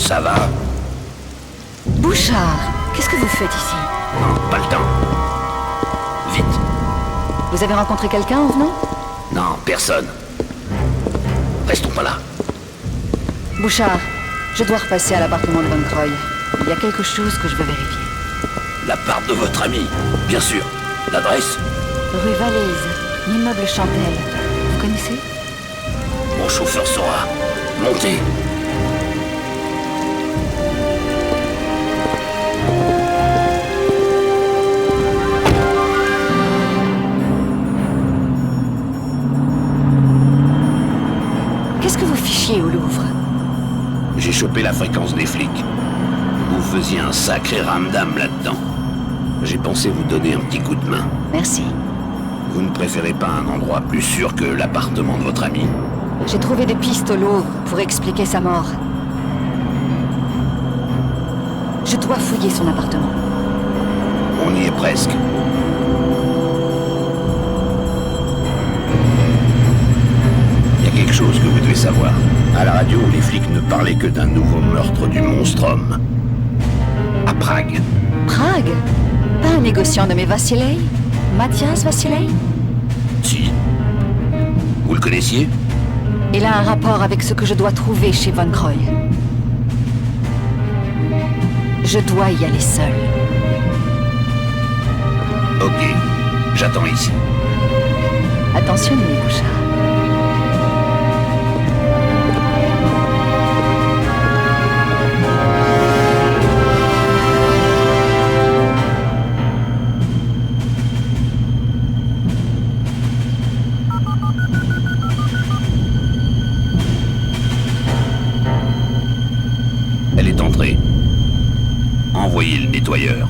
ça va? Bouchard, qu'est-ce que vous faites ici? Non, pas le temps. Vite. Vous avez rencontré quelqu'un en venant? Non, personne. Restons pas là. Bouchard, je dois repasser à l'appartement de Von Croy. Il y a quelque chose que je veux vérifier. L'appart de votre ami, bien sûr. L'adresse? Rue Valaise, l'immeuble Chantel. Vous connaissez? Mon chauffeur saura. Montez. Qu'est-ce que vous fichiez au Louvre? J'ai chopé la fréquence des flics. Vous faisiez un sacré ramdam là-dedans. J'ai pensé vous donner un petit coup de main. Merci. Vous ne préférez pas un endroit plus sûr que l'appartement de votre ami? J'ai trouvé des pistes au Louvre pour expliquer sa mort. Je dois fouiller son appartement. On y est presque. Il y a quelque chose que vous devez savoir. À la radio, les flics ne parlaient que d'un nouveau meurtre du Monstrum. À Prague. Prague? Pas un négociant nommé Vassilei? Mathias Vassilei? Si. Vous le connaissiez? Il a un rapport avec ce que je dois trouver chez Von Croy. Je dois y aller seul. Ok. J'attends ici. Attention, Bouchard. Elle est entrée. Envoyez le nettoyeur.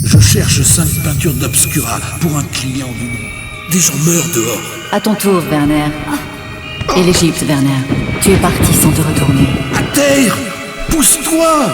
Je cherche 5 peintures d'Obscura pour un client du nom. Des gens meurent dehors. À ton tour, Werner. Et l'Égypte, Werner. Tu es parti sans te retourner. À terre! Pousse-toi!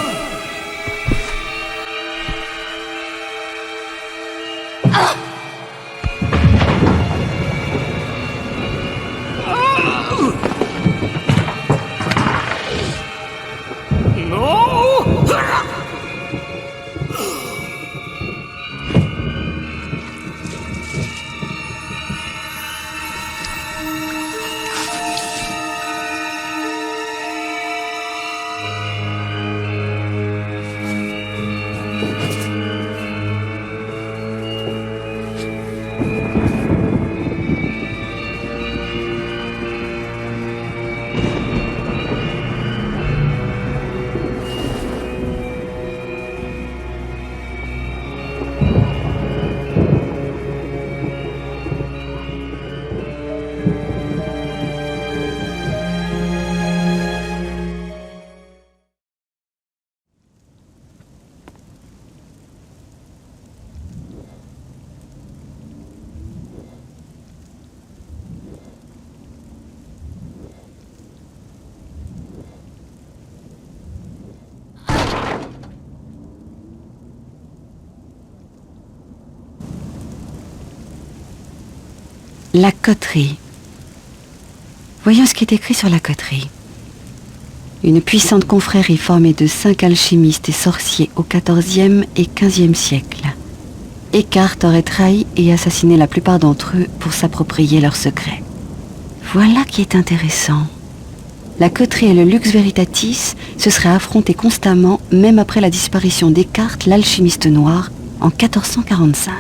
La coterie. Voyons ce qui est écrit sur la coterie. Une puissante confrérie formée de 5 alchimistes et sorciers au XIVe et XVe siècle. Eckhart aurait trahi et assassiné la plupart d'entre eux pour s'approprier leurs secrets. Voilà qui est intéressant. La coterie et le Lux Veritatis se seraient affrontés constamment, même après la disparition d'Eckhart, l'alchimiste noir, en 1445.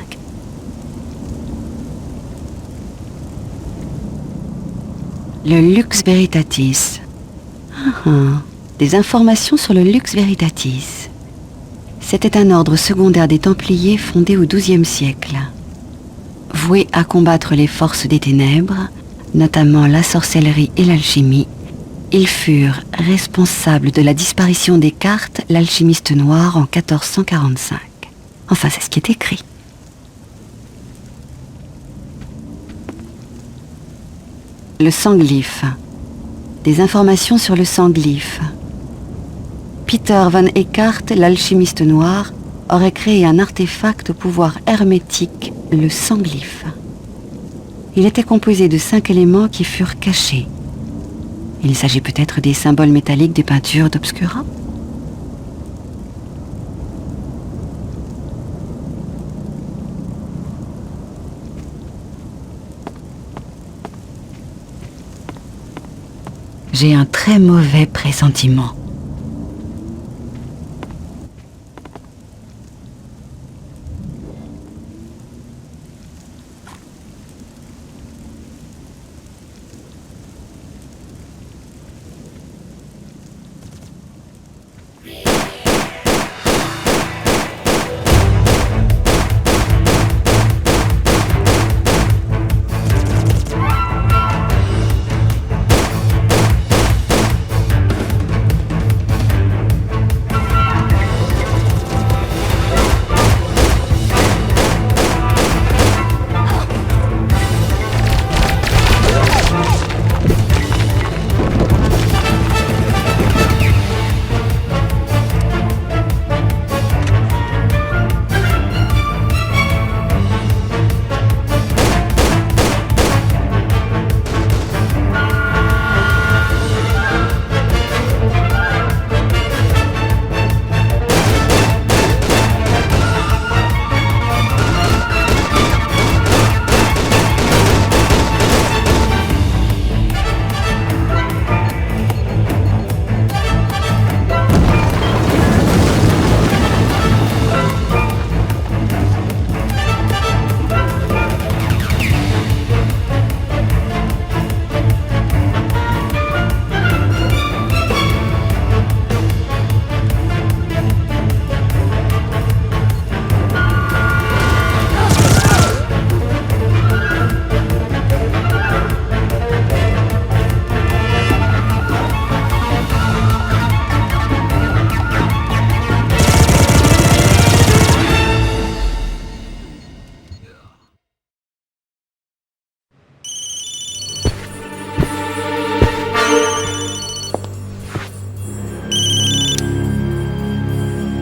Le Lux Veritatis. Des informations sur le Lux Veritatis. C'était un ordre secondaire des Templiers fondé au XIIe siècle. Voué à combattre les forces des ténèbres, notamment la sorcellerie et l'alchimie, ils furent responsables de la disparition d'Eckhart, l'alchimiste noir, en 1445. Enfin, c'est ce qui est écrit. Le Sanglyphe. Des informations sur le Sanglyphe. Peter von Eckhart, l'alchimiste noir, aurait créé un artefact au pouvoir hermétique, le Sanglyphe. Il était composé de 5 éléments qui furent cachés. Il s'agit peut-être des symboles métalliques des peintures d'Obscura ? J'ai un très mauvais pressentiment.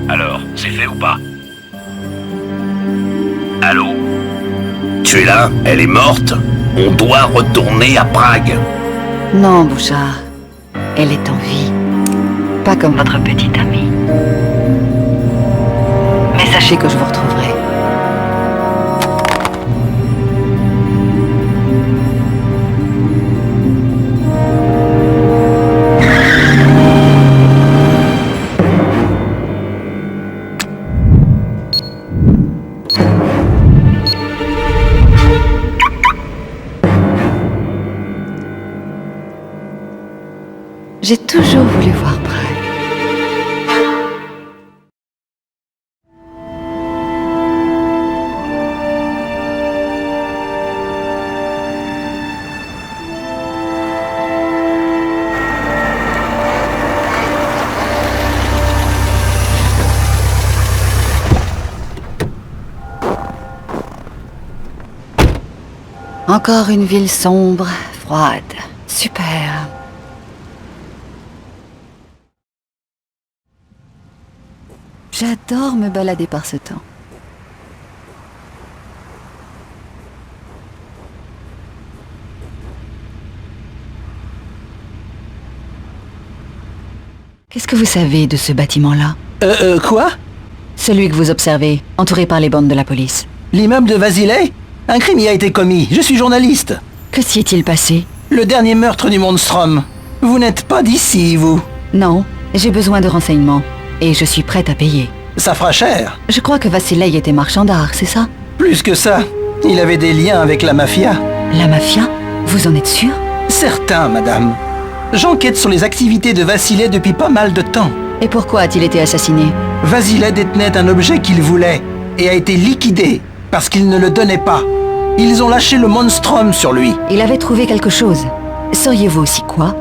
Alors, c'est fait ou pas? Allô? Tu es là? Elle est morte? On doit retourner à Prague. Non, Bouchard. Elle est en vie. Pas comme votre petite amie. Mais sachez que je vous retrouverai. J'ai toujours voulu voir Prague. Encore une ville sombre, froide, super. J'adore me balader par ce temps. Qu'est-ce que vous savez de ce bâtiment-là? Quoi? Celui que vous observez, entouré par les bandes de la police. L'immeuble de Vasilei? Un crime y a été commis. Je suis journaliste. Que s'y est-il passé? Le dernier meurtre du Monstrom. Vous n'êtes pas d'ici, vous? Non, j'ai besoin de renseignements. Et je suis prête à payer. Ça fera cher. Je crois que Vasilei était marchand d'art, c'est ça? Plus que ça. Il avait des liens avec la mafia. La mafia? Vous en êtes sûr? Certain, madame. J'enquête sur les activités de Vasilei depuis pas mal de temps. Et pourquoi a-t-il été assassiné? Vasilei détenait un objet qu'il voulait et a été liquidé parce qu'il ne le donnait pas. Ils ont lâché le Monstrom sur lui. Il avait trouvé quelque chose. Sauriez-vous aussi quoi?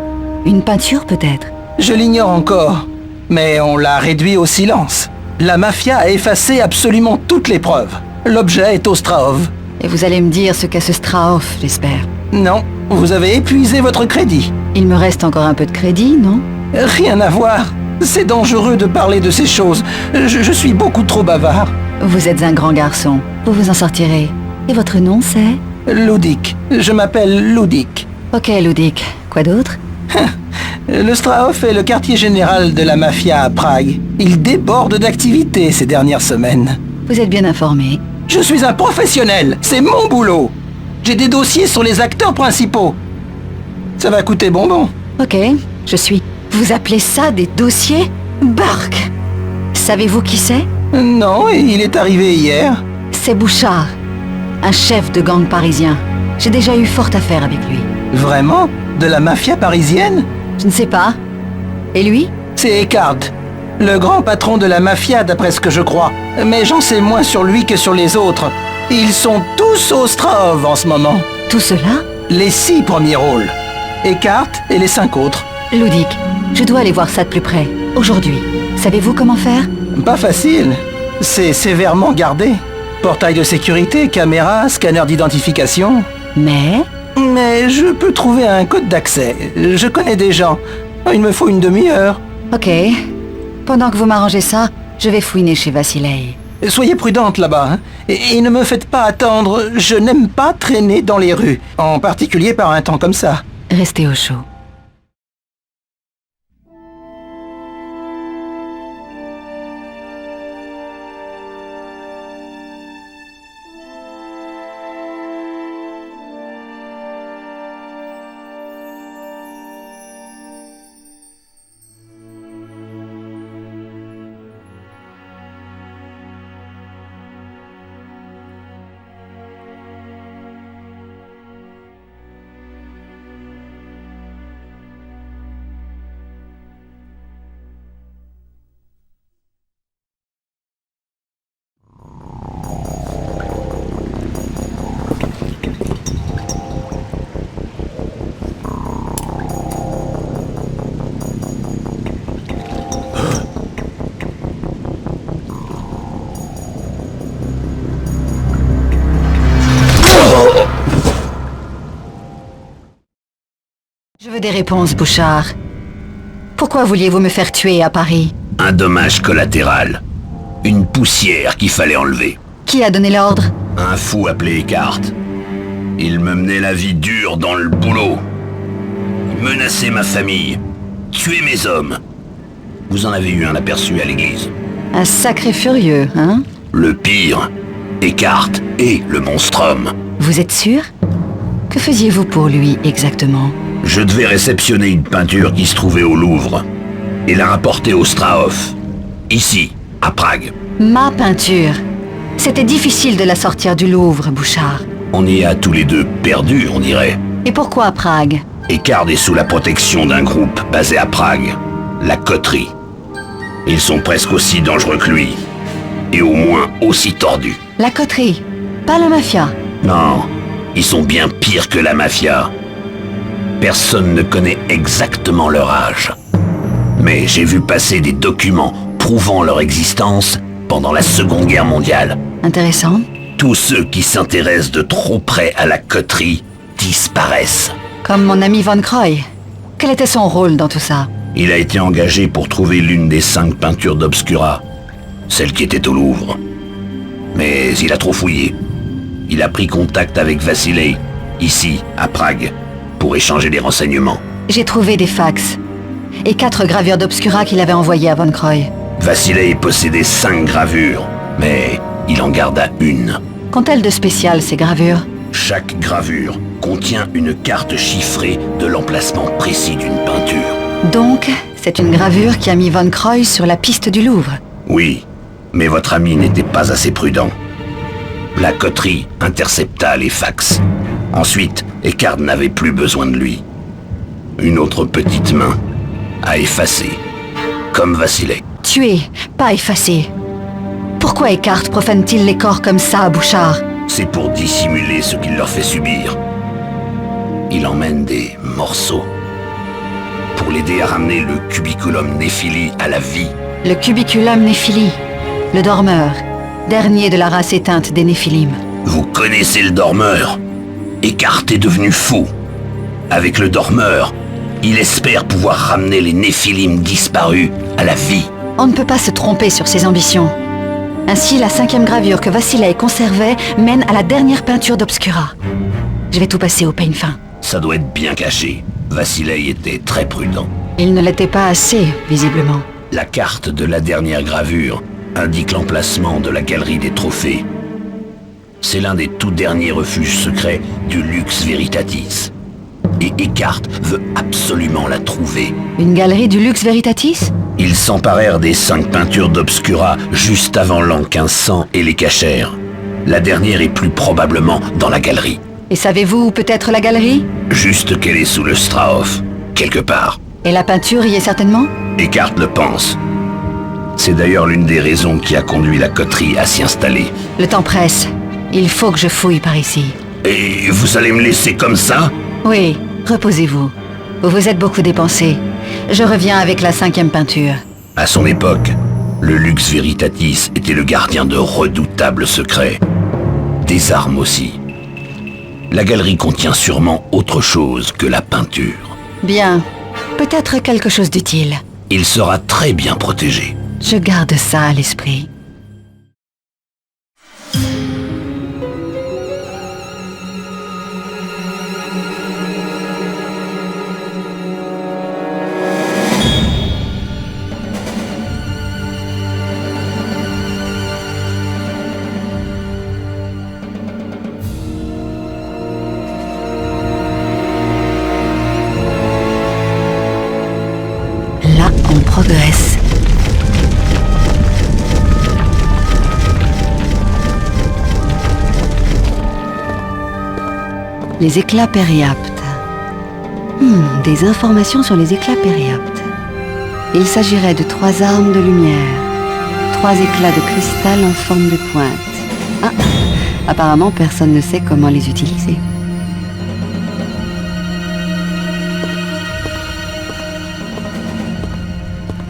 Une peinture peut-être? Je l'ignore encore, mais on l'a réduit au silence. La mafia a effacé absolument toutes les preuves. L'objet est au Strahov. Et vous allez me dire ce qu'est ce Strahov, j'espère. Non, vous avez épuisé votre crédit. Il me reste encore un peu de crédit, non? Rien à voir. C'est dangereux de parler de ces choses. Je suis beaucoup trop bavard. Vous êtes un grand garçon. Vous vous en sortirez. Et votre nom, c'est? Ludik. Je m'appelle Ludik. Ok, Ludik. Quoi d'autre? Le Strahov est le quartier général de la mafia à Prague. Il déborde d'activités ces dernières semaines. Vous êtes bien informé. Je suis un professionnel. C'est mon boulot. J'ai des dossiers sur les acteurs principaux. Ça va coûter bonbon. Ok, je suis. Vous appelez ça des dossiers? Bark! Savez-vous qui c'est? Non, il est arrivé hier. C'est Bouchard, un chef de gang parisien. J'ai déjà eu forte affaire avec lui. Vraiment? De la mafia parisienne? Je ne sais pas. Et lui? C'est Eckhart, le grand patron de la mafia d'après ce que je crois. Mais j'en sais moins sur lui que sur les autres. Ils sont tous au Strahov en ce moment. Tout cela? Les 6 premiers rôles. Eckhart et les 5 autres. Ludik, je dois aller voir ça de plus près. Aujourd'hui. Savez-vous comment faire? Pas facile. C'est sévèrement gardé. Portail de sécurité, caméra, scanner d'identification. Mais je peux trouver un code d'accès. Je connais des gens. Il me faut une demi-heure. Ok. Pendant que vous m'arrangez ça, je vais fouiner chez Vasilei. Soyez prudente là-bas, hein. Et ne me faites pas attendre. Je n'aime pas traîner dans les rues. En particulier par un temps comme ça. Restez au chaud. Je veux des réponses, Bouchard. Pourquoi vouliez-vous me faire tuer à Paris? Un dommage collatéral. Une poussière qu'il fallait enlever. Qui a donné l'ordre? Un fou appelé Eckhart. Il me menait la vie dure dans le boulot. Il menaçait ma famille. Tuait mes hommes. Vous en avez eu un aperçu à l'église. Un sacré furieux, hein? Le pire, Eckhart et le Monstrom. Vous êtes sûr? Que faisiez-vous pour lui exactement? Je devais réceptionner une peinture qui se trouvait au Louvre et la rapporter au Strahov, ici, à Prague. Ma peinture. C'était difficile de la sortir du Louvre, Bouchard. On y a tous les deux perdus, on dirait. Et pourquoi Prague? Eckhart est sous la protection d'un groupe basé à Prague, la Coterie. Ils sont presque aussi dangereux que lui, et au moins aussi tordus. La Coterie, pas la mafia. Non, ils sont bien pires que la mafia. Personne ne connaît exactement leur âge. Mais j'ai vu passer des documents prouvant leur existence pendant la Seconde Guerre mondiale. Intéressant. Tous ceux qui s'intéressent de trop près à la coterie disparaissent. Comme mon ami Von Croy. Quel était son rôle dans tout ça? Il a été engagé pour trouver l'une des 5 peintures d'Obscura, celle qui était au Louvre. Mais il a trop fouillé. Il a pris contact avec Vasilei, ici, à Prague, pour échanger des renseignements. J'ai trouvé des fax. et 4 gravures d'Obscura qu'il avait envoyées à Von Croy. Vassiley possédait 5 gravures, mais il en garda une. Qu'ont-elles de spécial, ces gravures? Chaque gravure contient une carte chiffrée de l'emplacement précis d'une peinture. Donc, c'est une gravure qui a mis Von Croy sur la piste du Louvre. Oui, mais votre ami n'était pas assez prudent. La coterie intercepta les fax. Ensuite, Eckhardt n'avait plus besoin de lui. Une autre petite main a effacé, comme Vassiley. Tué, pas effacé. Pourquoi Eckhardt profane-t-il les corps comme ça à Bouchard? C'est pour dissimuler ce qu'il leur fait subir. Il emmène des morceaux pour l'aider à ramener le cubiculum Néphili à la vie. Le cubiculum Néphili, le dormeur, dernier de la race éteinte des Néphilim. Vous connaissez le dormeur? Eckhardt est devenu fou. Avec le dormeur, il espère pouvoir ramener les Néphilim disparus à la vie. On ne peut pas se tromper sur ses ambitions. Ainsi, la 5e gravure que Vassiley conservait mène à la dernière peinture d'Obscura. Je vais tout passer au peigne fin. Ça doit être bien caché. Vassiley était très prudent. Il ne l'était pas assez, visiblement. La carte de la dernière gravure indique l'emplacement de la galerie des trophées. C'est l'un des tout derniers refuges secrets du Lux Veritatis. Et Eckhardt veut absolument la trouver. Une galerie du Lux Veritatis? Ils s'emparèrent des 5 peintures d'Obscura juste avant l'an 1500 et les cachèrent. La dernière est plus probablement dans la galerie. Et savez-vous où peut être la galerie? Juste qu'elle est sous le Strauhof, quelque part. Et la peinture y est certainement? Eckhardt le pense. C'est d'ailleurs l'une des raisons qui a conduit la coterie à s'y installer. Le temps presse. Il faut que je fouille par ici. Et vous allez me laisser comme ça? Oui, reposez-vous. Vous vous êtes beaucoup dépensé. Je reviens avec la 5e peinture. À son époque, le Lux Veritatis était le gardien de redoutables secrets. Des armes aussi. La galerie contient sûrement autre chose que la peinture. Bien. Peut-être quelque chose d'utile. Il sera très bien protégé. Je garde ça à l'esprit. Là, on progresse. Les éclats périaptes. Des informations sur les éclats périaptes. Il s'agirait de 3 armes de lumière. 3 éclats de cristal en forme de pointe. Ah, apparemment personne ne sait comment les utiliser.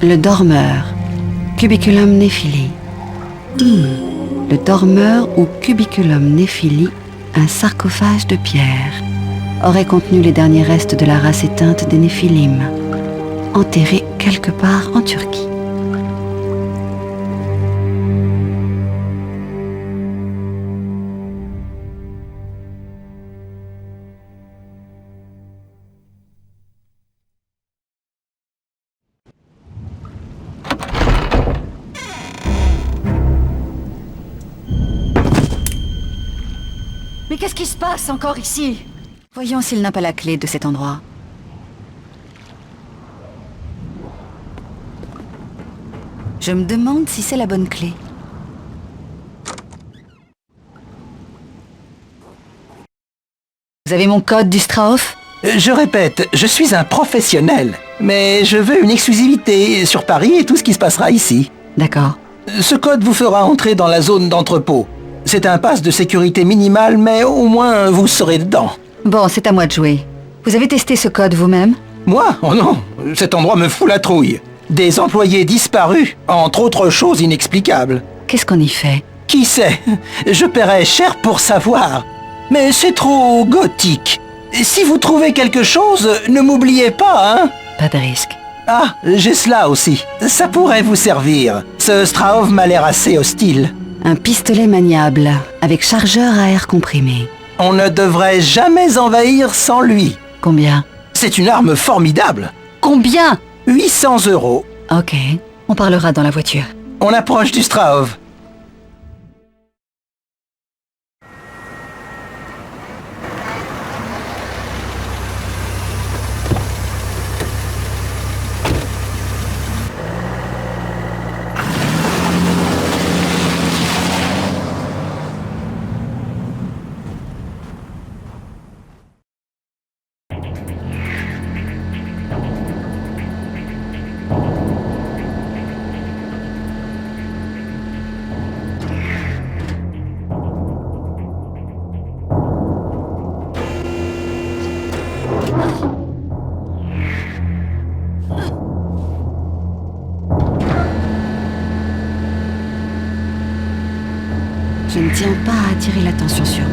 Le dormeur, Cubiculum Néphili. Le dormeur ou Cubiculum Néphili, un sarcophage de pierre, aurait contenu les derniers restes de la race éteinte des Néphilim, enterrés quelque part en Turquie. Mais qu'est-ce qui se passe encore ici? Voyons s'il n'a pas la clé de cet endroit. Je me demande si c'est la bonne clé. Vous avez mon code du Strauhof? Je répète, je suis un professionnel, mais je veux une exclusivité sur Paris et tout ce qui se passera ici. D'accord. Ce code vous fera entrer dans la zone d'entrepôt. C'est un pass de sécurité minimal, mais au moins vous serez dedans. Bon, c'est à moi de jouer. Vous avez testé ce code vous-même? Moi? Oh non, cet endroit me fout la trouille. Des employés disparus, entre autres choses inexplicables. Qu'est-ce qu'on y fait? Qui sait? Je paierais cher pour savoir. Mais c'est trop gothique. Si vous trouvez quelque chose, ne m'oubliez pas, hein? Pas de risque. Ah, j'ai cela aussi. Ça pourrait vous servir. Ce Strauhof m'a l'air assez hostile. Un pistolet maniable, avec chargeur à air comprimé. On ne devrait jamais envahir sans lui. Combien? C'est une arme formidable. Combien? 800 €. Ok, on parlera dans la voiture. On approche du Strahov. Je ne tiens pas à attirer l'attention sur moi.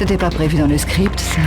C'était pas prévu dans le script, ça.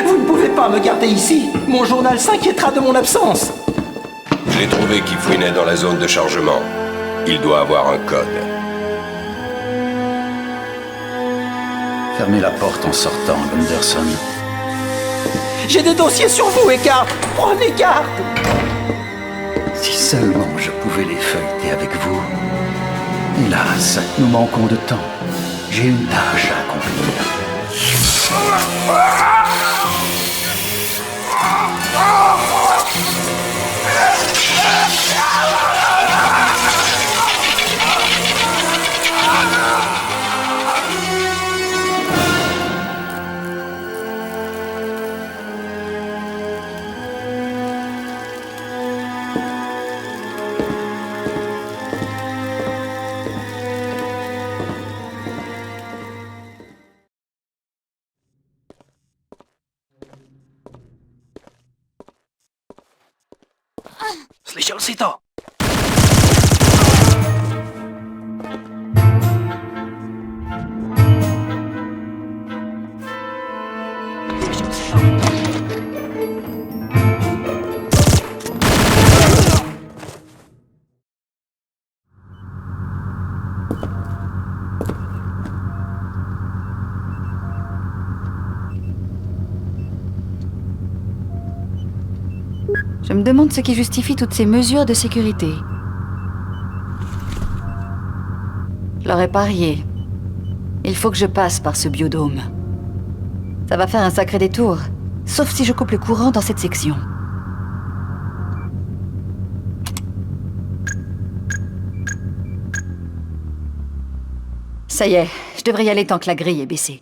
Vous ne pouvez pas me garder ici. Mon journal s'inquiétera de mon absence. Je l'ai trouvé qui fouinait dans la zone de chargement. Il doit avoir un code. Fermez la porte en sortant, Gunderson. J'ai des dossiers sur vous, Eckhart. Prenez garde. Si seulement je pouvais les feuilleter avec vous. Hélas, nous manquons de temps. J'ai une tâche à accomplir. Slyšel si to? Je me demande ce qui justifie toutes ces mesures de sécurité. Je leur ai parié. Il faut que je passe par ce biodôme. Ça va faire un sacré détour, sauf si je coupe le courant dans cette section. Ça y est, je devrais y aller tant que la grille est baissée.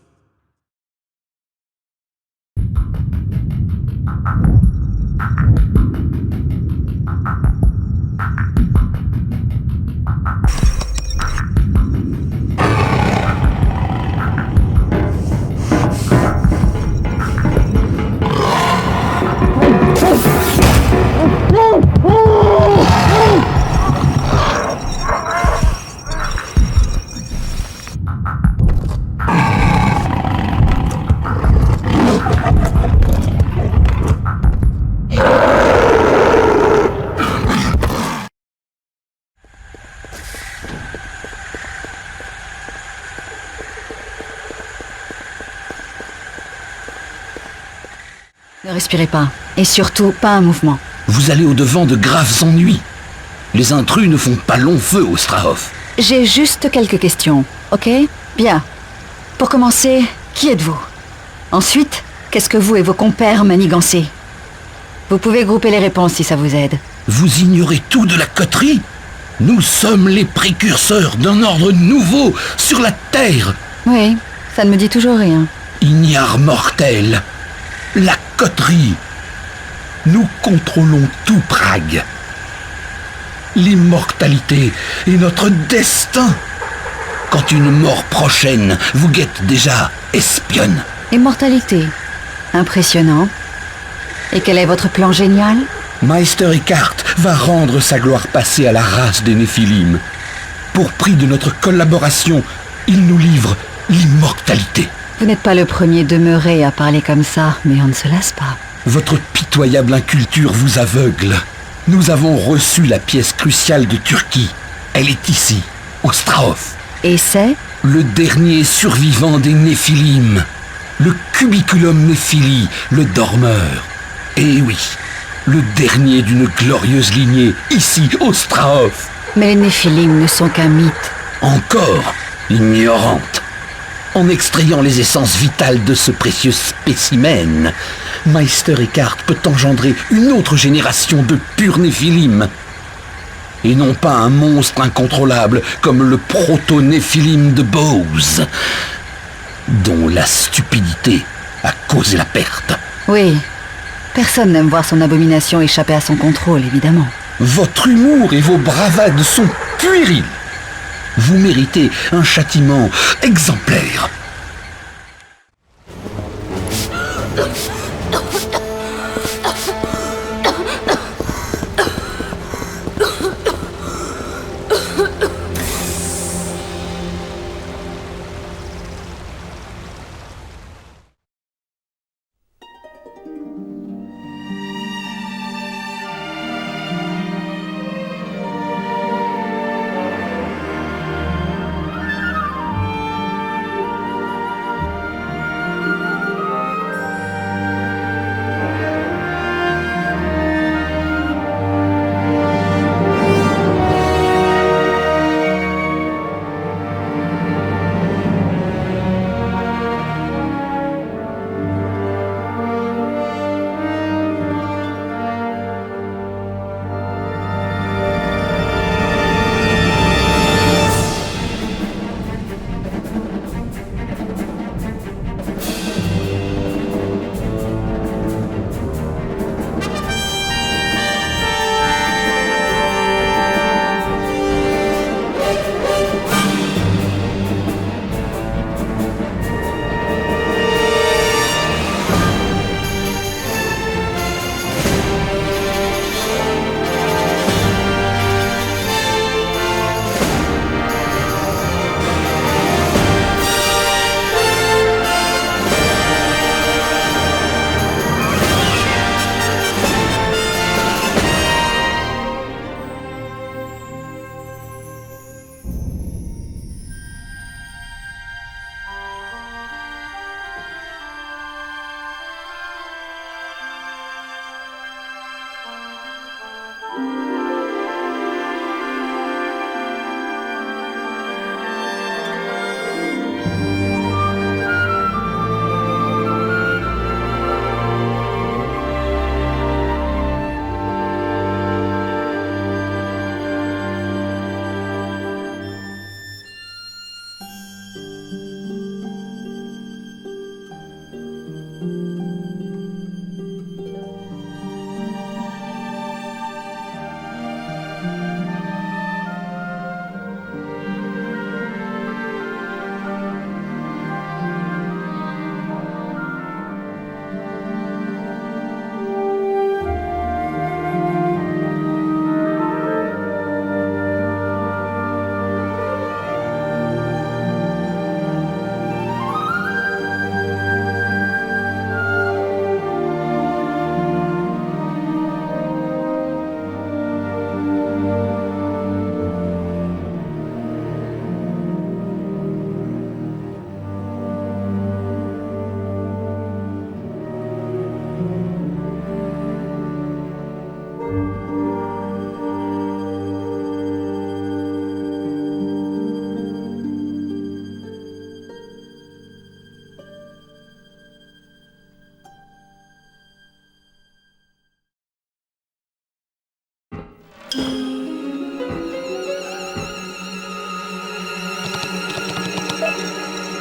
Ne respirez pas. Et surtout, pas un mouvement. Vous allez au-devant de graves ennuis. Les intrus ne font pas long feu au Strahov. J'ai juste quelques questions, ok? Bien. Pour commencer, qui êtes-vous? Ensuite, qu'est-ce que vous et vos compères manigancez? Vous pouvez grouper les réponses si ça vous aide. Vous ignorez tout de la coterie? Nous sommes les précurseurs d'un ordre nouveau sur la Terre. Oui, ça ne me dit toujours rien. Ignare mortel. La coterie. Nous contrôlons tout Prague. L'immortalité est notre destin. Quand une mort prochaine vous guette déjà, espionne. Immortalité. Impressionnant. Et quel est votre plan génial? Meister Eckhart va rendre sa gloire passée à la race des Néphilim. Pour prix de notre collaboration, il nous livre l'immortalité. Vous n'êtes pas le premier demeuré à parler comme ça, mais on ne se lasse pas. Votre pitoyable inculture vous aveugle. Nous avons reçu la pièce cruciale de Turquie. Elle est ici, au Strahov. Et c'est? Le dernier survivant des Néphilim. Le cubiculum Néphili, le dormeur. Et oui, le dernier d'une glorieuse lignée, ici, au Strahov. Mais les Néphilim ne sont qu'un mythe. Encore ignorante. En extrayant les essences vitales de ce précieux spécimen, Meister Eckhart peut engendrer une autre génération de purs Néphilim. Et non pas un monstre incontrôlable comme le proto-Néphilim de Bose, dont la stupidité a causé la perte. Oui, personne n'aime voir son abomination échapper à son contrôle, évidemment. Votre humour et vos bravades sont puérils. Vous méritez un châtiment exemplaire.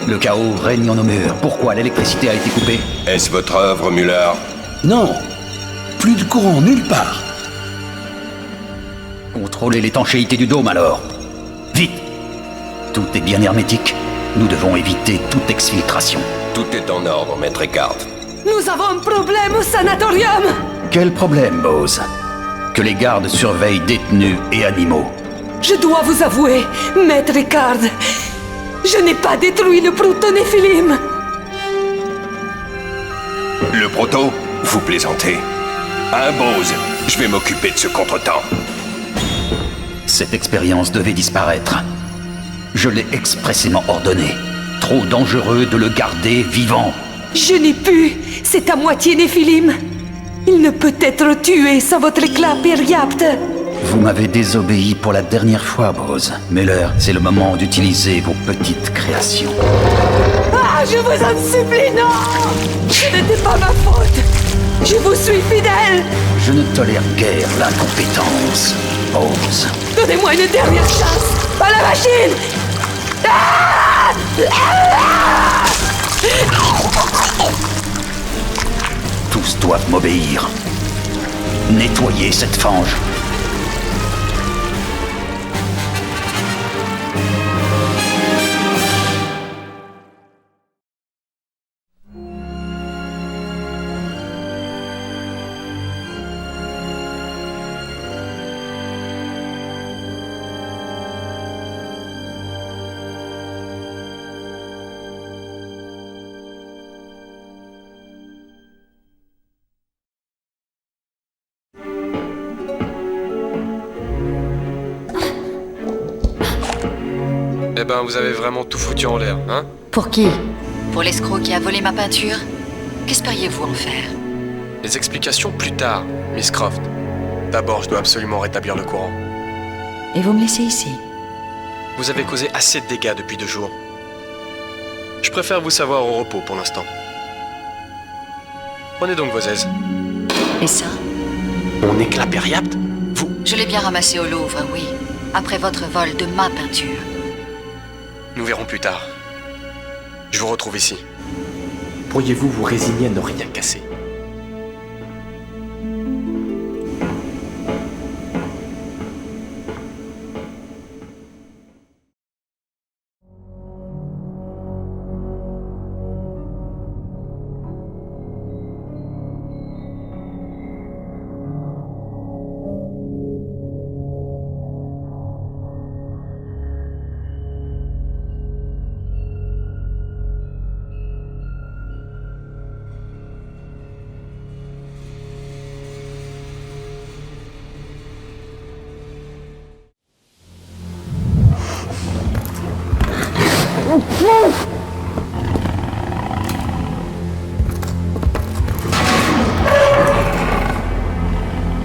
Le chaos règne en nos murs. Pourquoi l'électricité a été coupée? Est-ce votre œuvre, Muller? Non. Plus de courant nulle part. Contrôlez l'étanchéité du dôme alors. Vite! Tout est bien hermétique. Nous devons éviter toute exfiltration. Tout est en ordre, Maître Eckhart. Nous avons un problème au sanatorium! Quel problème, Bose? Que les gardes surveillent détenus et animaux. Je dois vous avouer, Maître Eckhart, je n'ai pas détruit le protonéphilim. Le proto? Vous plaisantez? Hein, Bose? Je vais m'occuper de ce contretemps. Cette expérience devait disparaître. Je l'ai expressément ordonné. Trop dangereux de le garder vivant. Je n'ai pu. C'est à moitié néphilim. Il ne peut être tué sans votre éclat périapte. Vous m'avez désobéi pour la dernière fois, Bose. Muller, c'est le moment d'utiliser vos petites créations. Ah, je vous en supplie, non! Ce n'était pas ma faute. Je vous suis fidèle. Je ne tolère guère l'incompétence, Bose. Donnez-moi une dernière chance. À la machine! Ah! Ah! Tous doivent m'obéir. Nettoyez cette fange. Eh ben, vous avez vraiment tout foutu en l'air, hein? Pour qui? Pour l'escroc qui a volé ma peinture? Qu'espériez-vous en faire? Les explications plus tard, Miss Croft. D'abord, je dois absolument rétablir le courant. Et vous me laissez ici? Vous avez causé assez de dégâts depuis 2 jours. Je préfère vous savoir au repos pour l'instant. Prenez donc vos aises. Et ça? Mon éclat périapte? Vous? Je l'ai bien ramassé au Louvre, oui. Après votre vol de ma peinture. Nous verrons plus tard. Je vous retrouve ici. Pourriez-vous vous résigner à ne rien casser?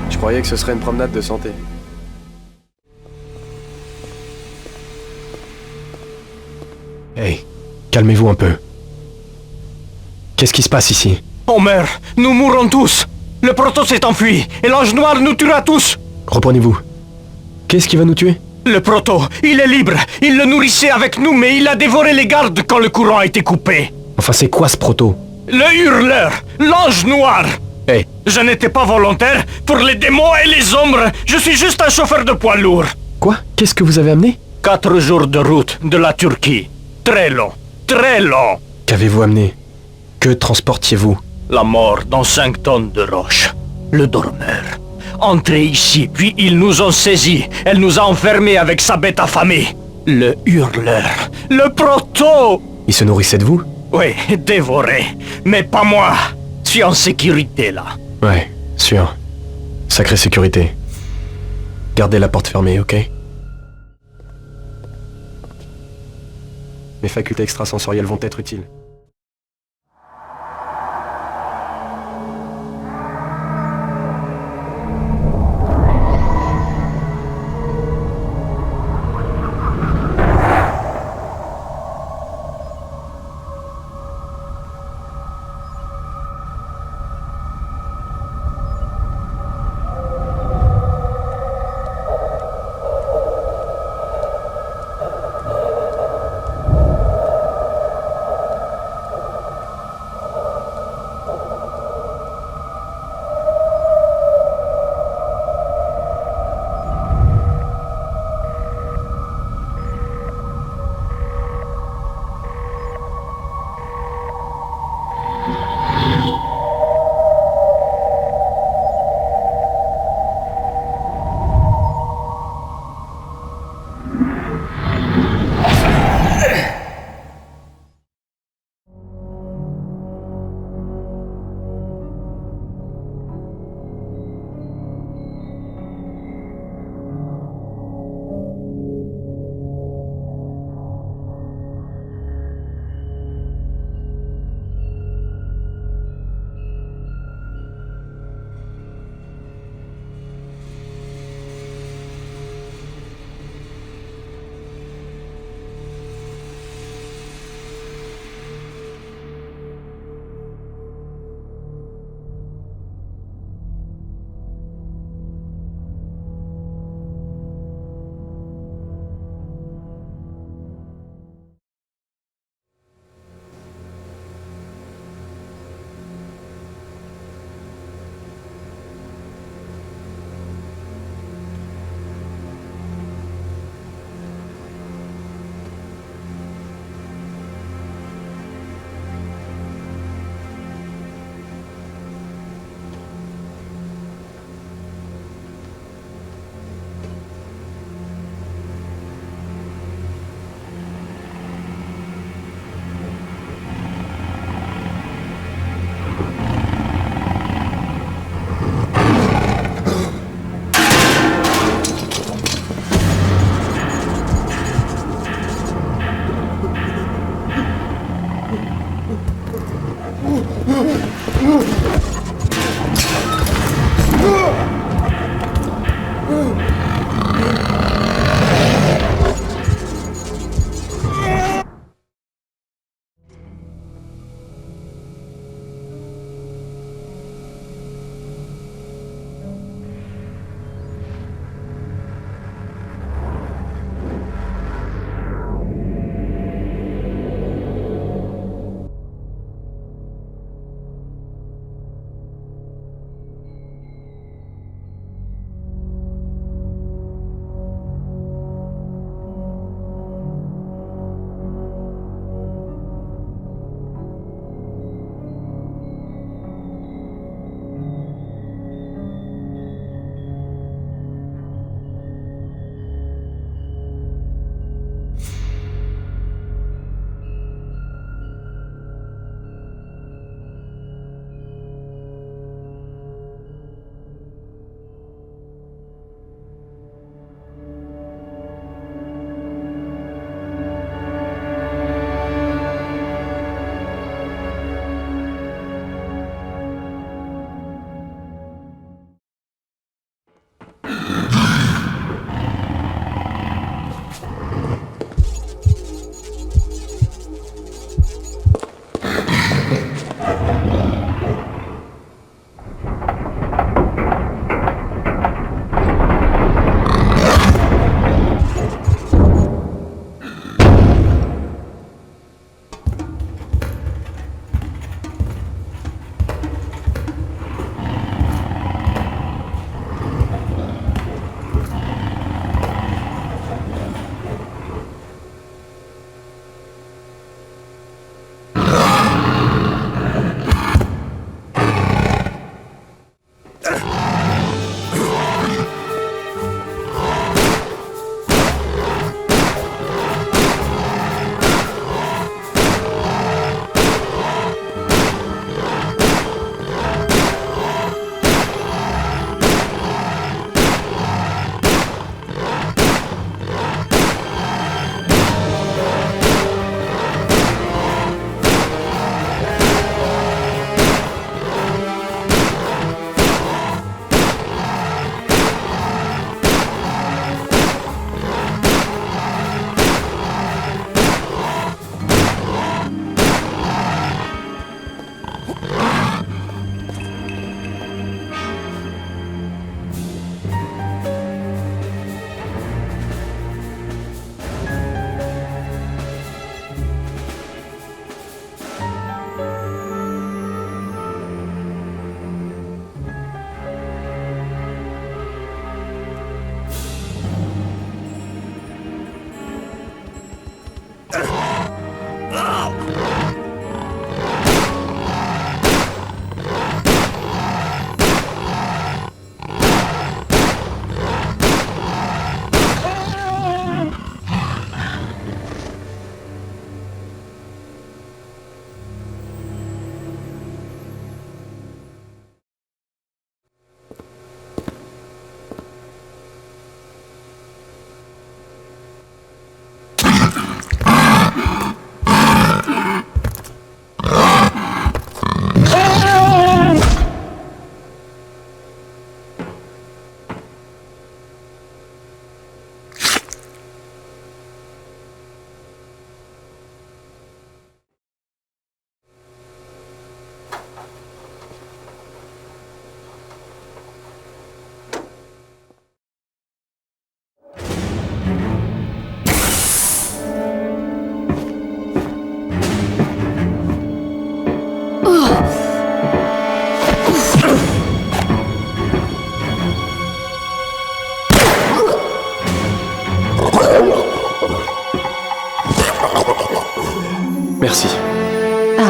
Je croyais que ce serait une promenade de santé. Hey, calmez-vous un peu. Qu'est-ce qui se passe ici? On meurt! Nous mourrons tous! Le proto s'est enfui, et l'ange noir nous tuera tous! Reprenez-vous. Qu'est-ce qui va nous tuer? Le proto, il est libre! Il le nourrissait avec nous, mais il a dévoré les gardes quand le courant a été coupé! Enfin, c'est quoi ce proto? Le hurleur! L'ange noir! Hey! Je n'étais pas volontaire pour les démons et les ombres! Je suis juste un chauffeur de poids lourd! Quoi? Qu'est-ce que vous avez amené? 4 jours de route de la Turquie. Très long, très long! Qu'avez-vous amené? Que transportiez-vous? La mort dans 5 tonnes de roches. Le dormeur. Entré ici, puis ils nous ont saisis. Elle nous a enfermés avec sa bête affamée. Le hurleur. Le proto! Il se nourrissait de vous? Oui, dévoré. Mais pas moi. Je suis en sécurité, là. Ouais, sûr. Sacrée sécurité. Gardez la porte fermée, ok? Mes facultés extrasensorielles vont être utiles.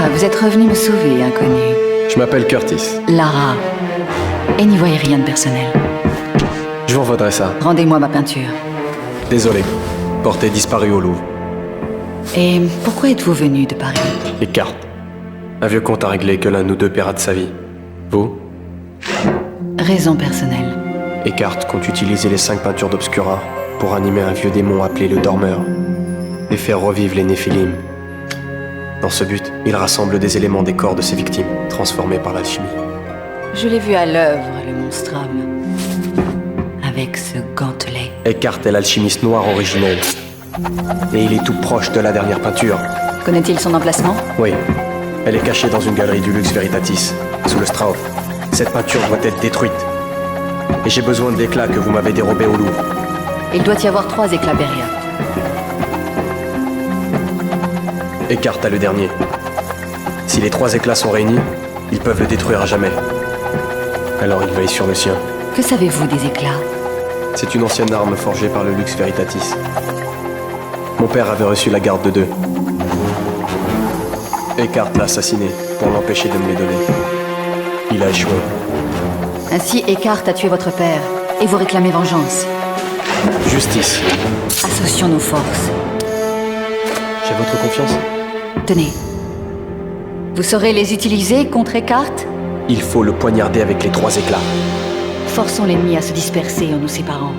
Ah, vous êtes revenu me sauver, inconnu. Je m'appelle Curtis. Lara. Et n'y voyez rien de personnel. Je vous revaudrai ça. Rendez-moi ma peinture. Désolé. Portée disparue au Louvre. Et pourquoi êtes-vous venu de Paris? Les cartes. Un vieux compte à régler que l'un de nous deux paiera de sa vie. Vous? Raison personnelle. Eckhart compte utiliser les 5 peintures d'Obscura pour animer un vieux démon appelé le Dormeur et faire revivre les Néphilim. Dans ce but, il rassemble des éléments des corps de ses victimes, transformés par l'alchimie. Je l'ai vu à l'œuvre, le monstrum. Avec ce gantelet. Eckhart est l'alchimiste noir originel. Et il est tout proche de la dernière peinture. Connaît-il son emplacement? Oui. Elle est cachée dans une galerie du Lux Veritatis, sous le Strauss. Cette peinture doit être détruite. Et j'ai besoin de l'éclat que vous m'avez dérobé au Louvre. Il doit y avoir 3 éclats Beria. Eckhart a le dernier. Si les 3 éclats sont réunis, ils peuvent le détruire à jamais. Alors il veille sur le sien. Que savez-vous des éclats? C'est une ancienne arme forgée par le Lux Veritatis. Mon père avait reçu la garde de 2. Eckhart l'a assassiné pour l'empêcher de me les donner. Il a échoué. Ainsi, Eckhart a tué votre père, et vous réclamez vengeance. Justice. Associons nos forces. J'ai votre confiance? Tenez. Vous saurez les utiliser contre Eckhart? Il faut le poignarder avec les 3 éclats. Forçons l'ennemi à se disperser en nous séparant.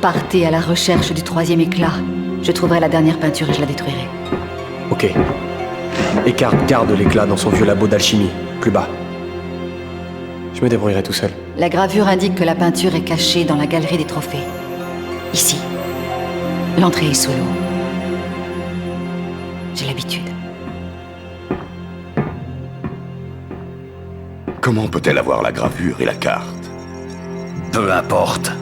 Partez à la recherche du 3e éclat. Je trouverai la dernière peinture et je la détruirai. Ok. Eckhart garde l'éclat dans son vieux labo d'alchimie, plus bas. Je me débrouillerai tout seul. La gravure indique que la peinture est cachée dans la galerie des trophées. Ici. L'entrée est sous l'eau. J'ai l'habitude. Comment peut-elle avoir la gravure et la carte? Peu importe.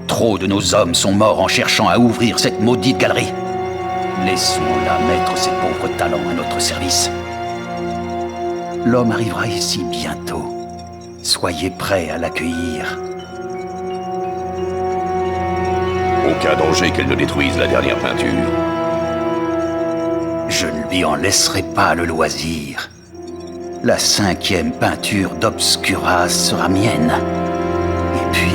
Trop de nos hommes sont morts en cherchant à ouvrir cette maudite galerie. Laissons-la mettre ses pauvres talents à notre service. L'homme arrivera ici bientôt. Soyez prêts à l'accueillir. Aucun danger qu'elle ne détruise la dernière peinture. Je ne lui en laisserai pas le loisir. La 5e peinture d'Obscura sera mienne. Et puis...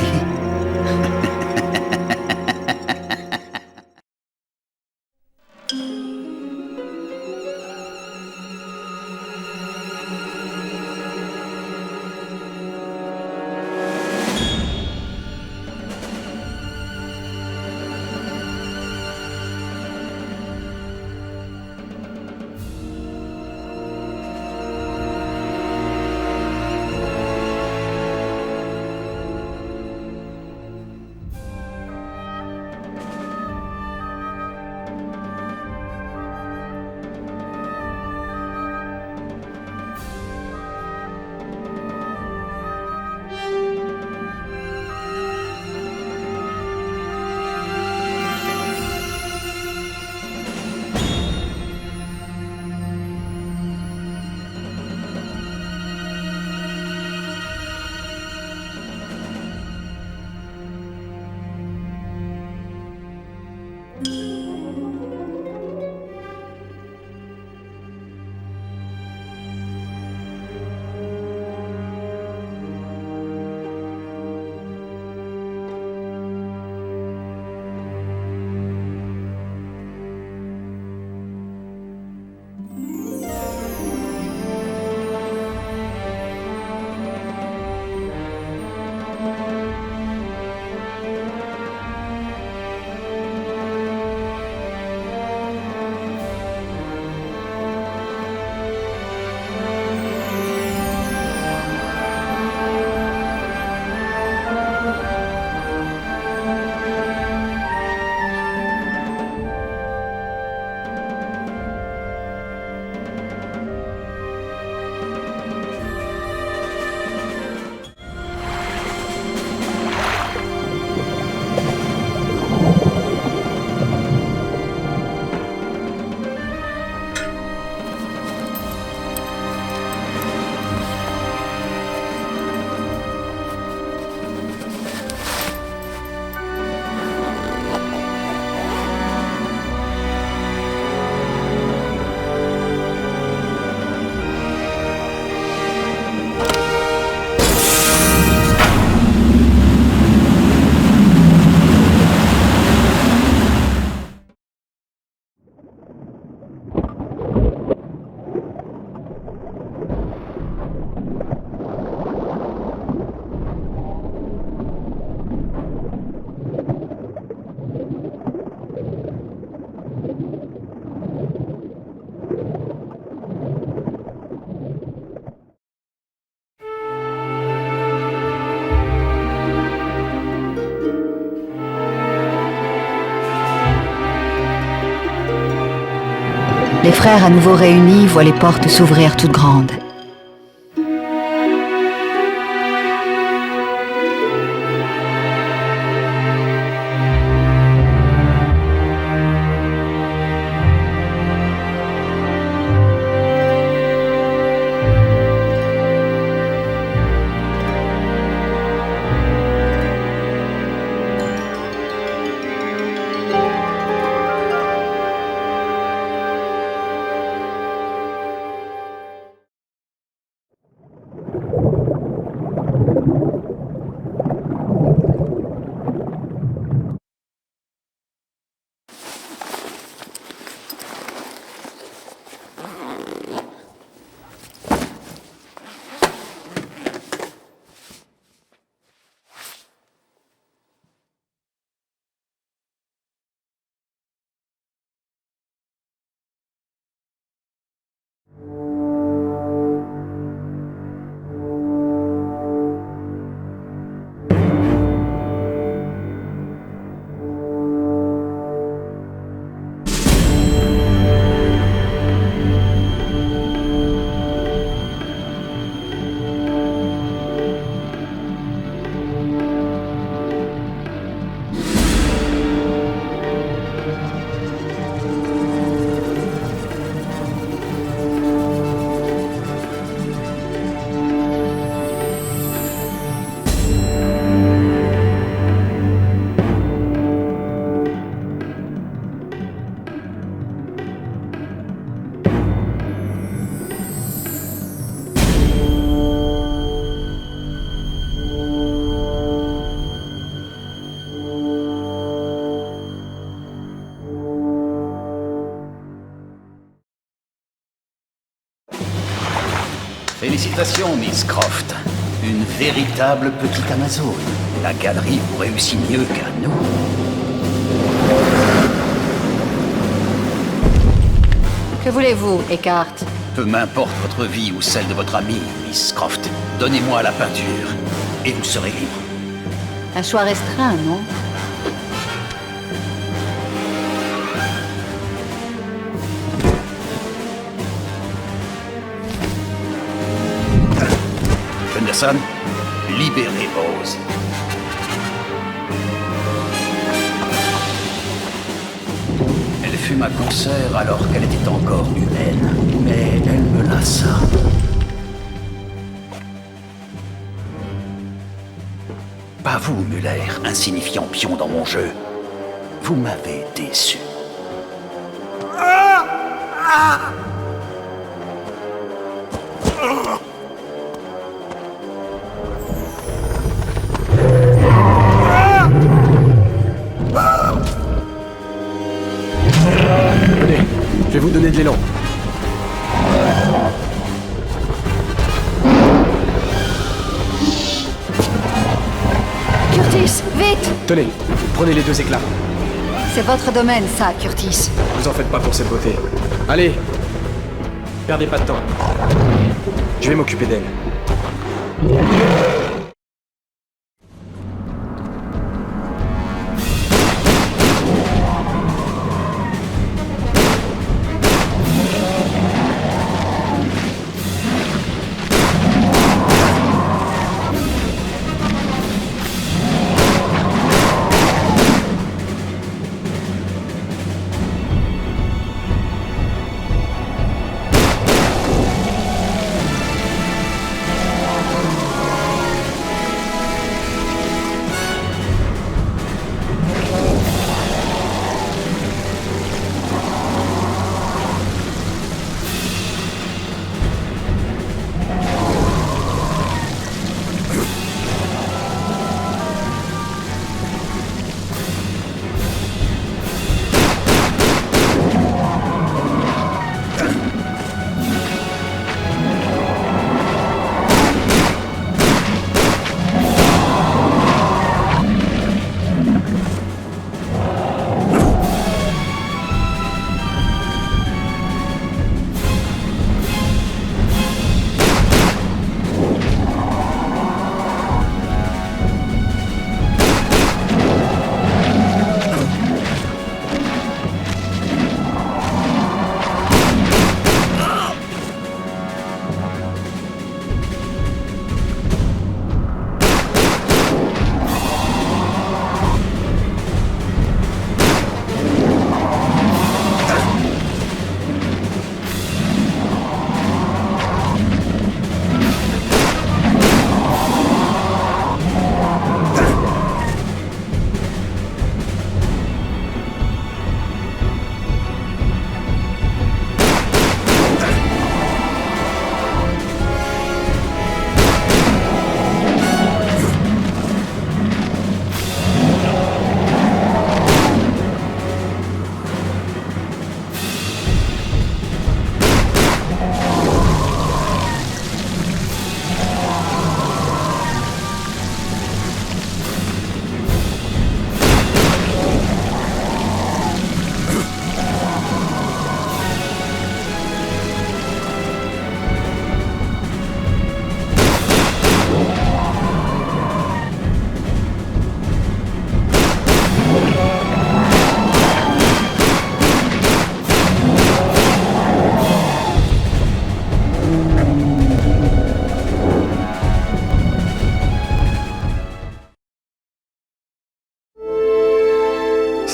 Les frères à nouveau réunis voient les portes s'ouvrir toutes grandes. Félicitations, Miss Croft. Une véritable petite Amazone. La galerie vous réussit mieux qu'à nous. Que voulez-vous, Eckhart? Peu m'importe votre vie ou celle de votre amie, Miss Croft. Donnez-moi la peinture et vous serez libre. Un choix restreint, non? Henderson, libérez Rose. Elle fut ma consoeur alors qu'elle était encore humaine, mais elle me lassa. Pas vous, Muller, insignifiant pion dans mon jeu. Vous m'avez déçu. Je vais vous donner de l'élan. Curtis, vite! Tenez, prenez les 2 éclats. C'est votre domaine, ça, Curtis. Vous en faites pas pour cette beauté. Allez, perdez pas de temps. Je vais m'occuper d'elle.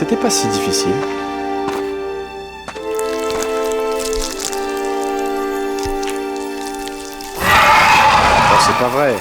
C'était pas si difficile. Oh, c'est pas vrai.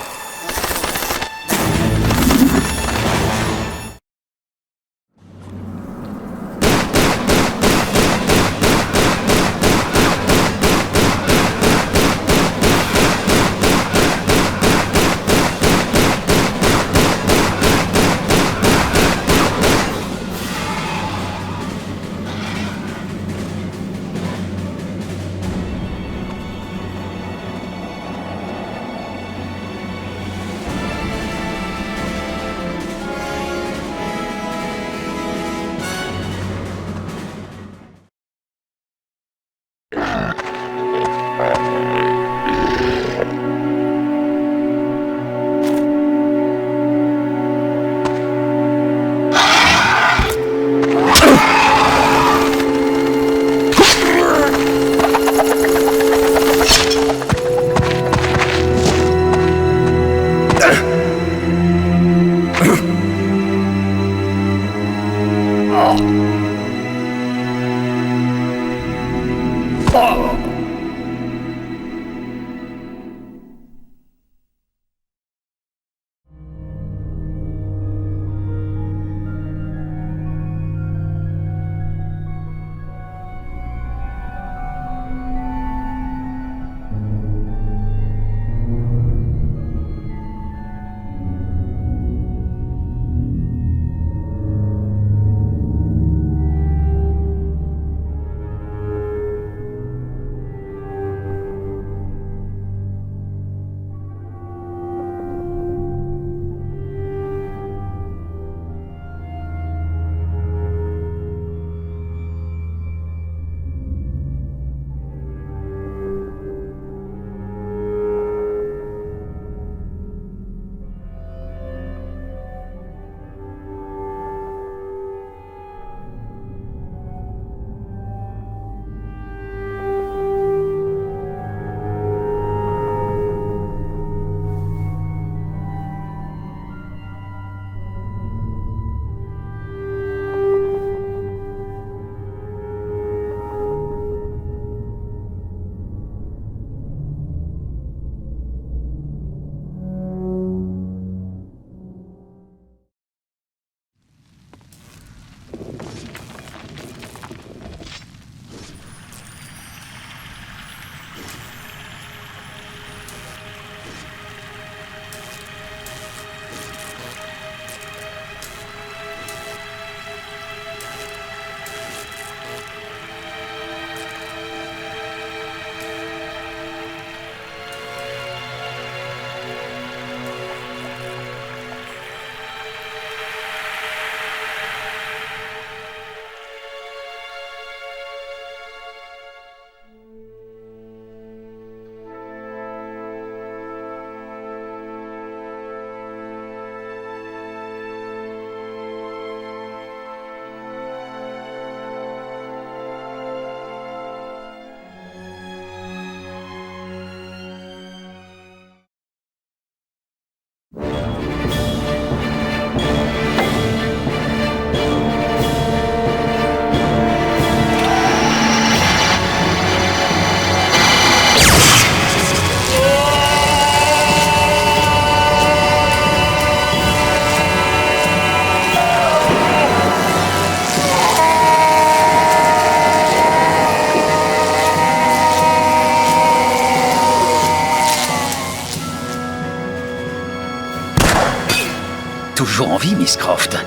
Toujours en vie, Miss Croft.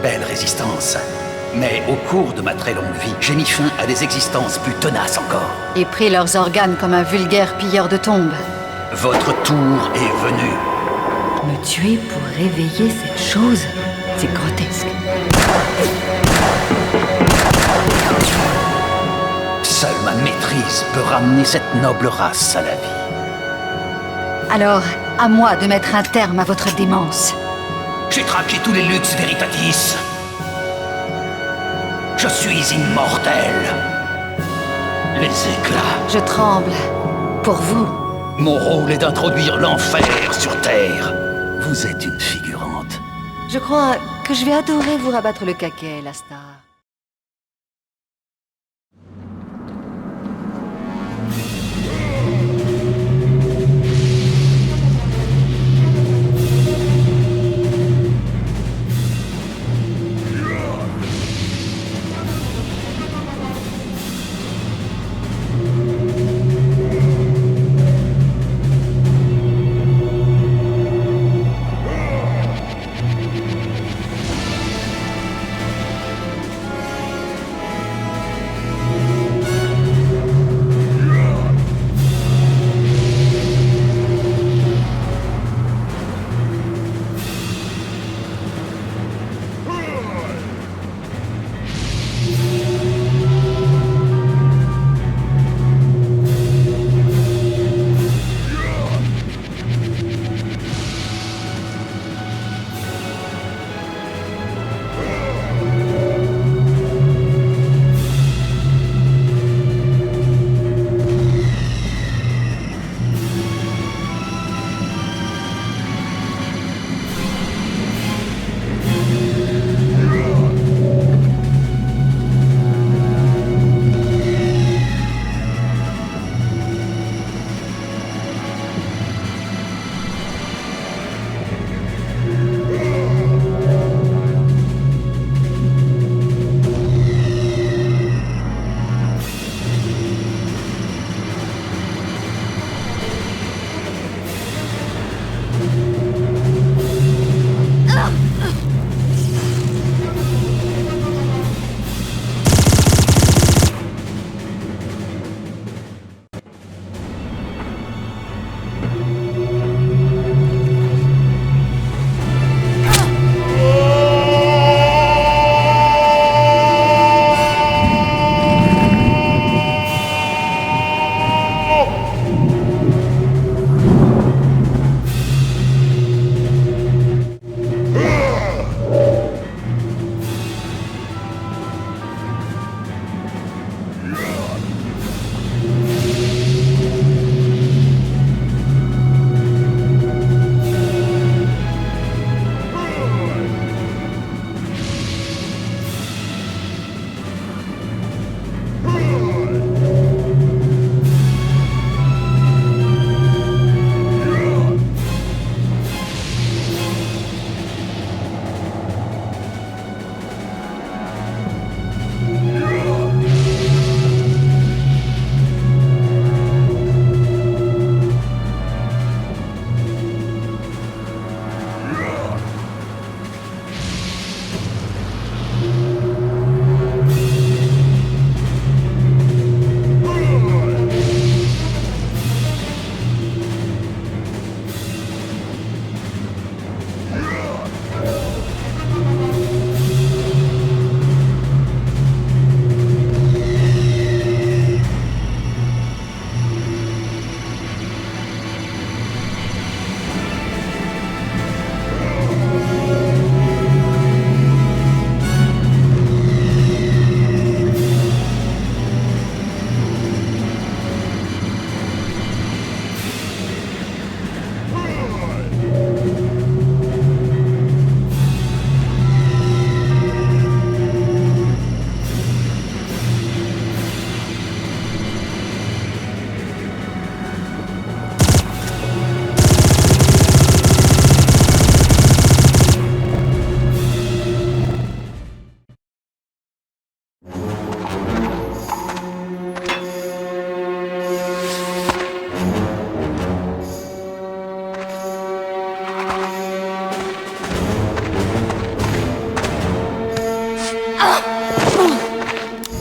Belle résistance. Mais au cours de ma très longue vie, j'ai mis fin à des existences plus tenaces encore. Et pris leurs organes comme un vulgaire pilleur de tombes. Votre tour est venu. Me tuer pour réveiller cette chose, c'est grotesque. Seule ma maîtrise peut ramener cette noble race à la vie. Alors, à moi de mettre un terme à votre démence. J'ai traqué tous les luxe veritatis. Je suis immortel. Les éclats. Je tremble. Pour vous. Mon rôle est d'introduire l'enfer sur Terre. Vous êtes une figurante. Je crois que je vais adorer vous rabattre le caquet, la star.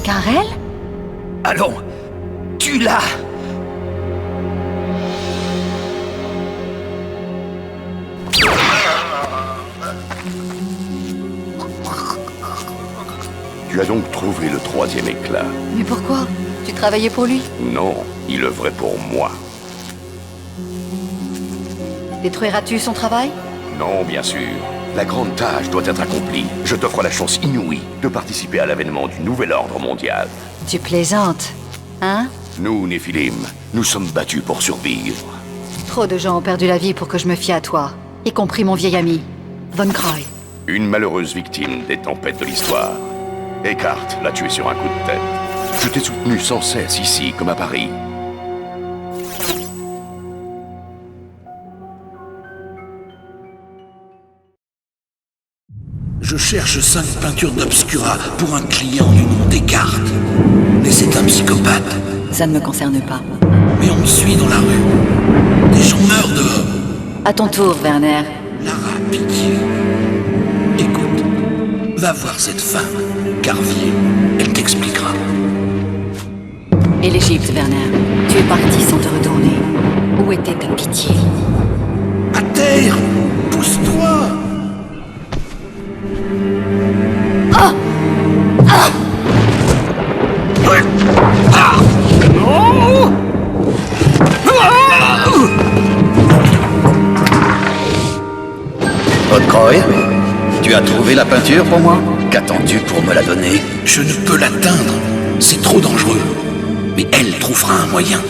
Karel ? Allons, tue-la! Tu as donc trouvé le troisième éclat. Mais pourquoi ? Tu travaillais pour lui ? Non, il œuvrait pour moi. Détruiras-tu son travail ? Non, bien sûr. La grande tâche doit être accomplie. Je t'offre la chance inouïe de participer à l'avènement du nouvel ordre mondial. Tu plaisantes, hein ? Nous, Néphilim, nous sommes battus pour survivre. Trop de gens ont perdu la vie pour que je me fie à toi, y compris mon vieil ami, Von Croy. Une malheureuse victime des tempêtes de l'histoire. Eckhart l'a tué sur un coup de tête. Je t'ai soutenu sans cesse ici, comme à Paris. Je cherche 5 peintures d'Obscura pour un client du nom Descartes. Mais c'est un psychopathe. Ça ne me concerne pas. Mais on me suit dans la rue. Des gens meurent dehors. À ton tour, Werner. Lara, pitié. Écoute, va voir cette femme, Carvier. Elle t'expliquera. Et l'Égypte, Werner? Tu es parti sans te retourner. Où était ta pitié? À terre! Pousse-toi! Ah! Ah! Ah! Godefroy, tu as trouvé la peinture pour moi? Qu'attends-tu pour me la donner? Je ne peux l'atteindre. C'est trop dangereux. Mais elle trouvera un moyen.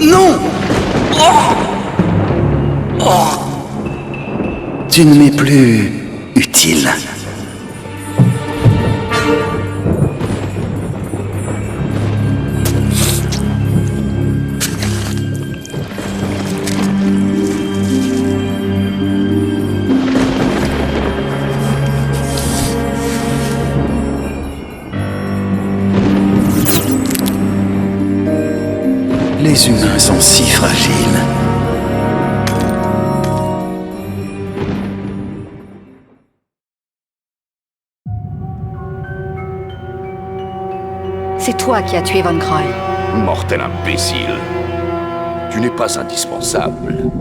Non! Oh! Oh! Tu ne m'es plus utile. Les humains sont si fragiles. C'est toi qui as tué Von Croy. Mortel imbécile. Tu n'es pas indispensable.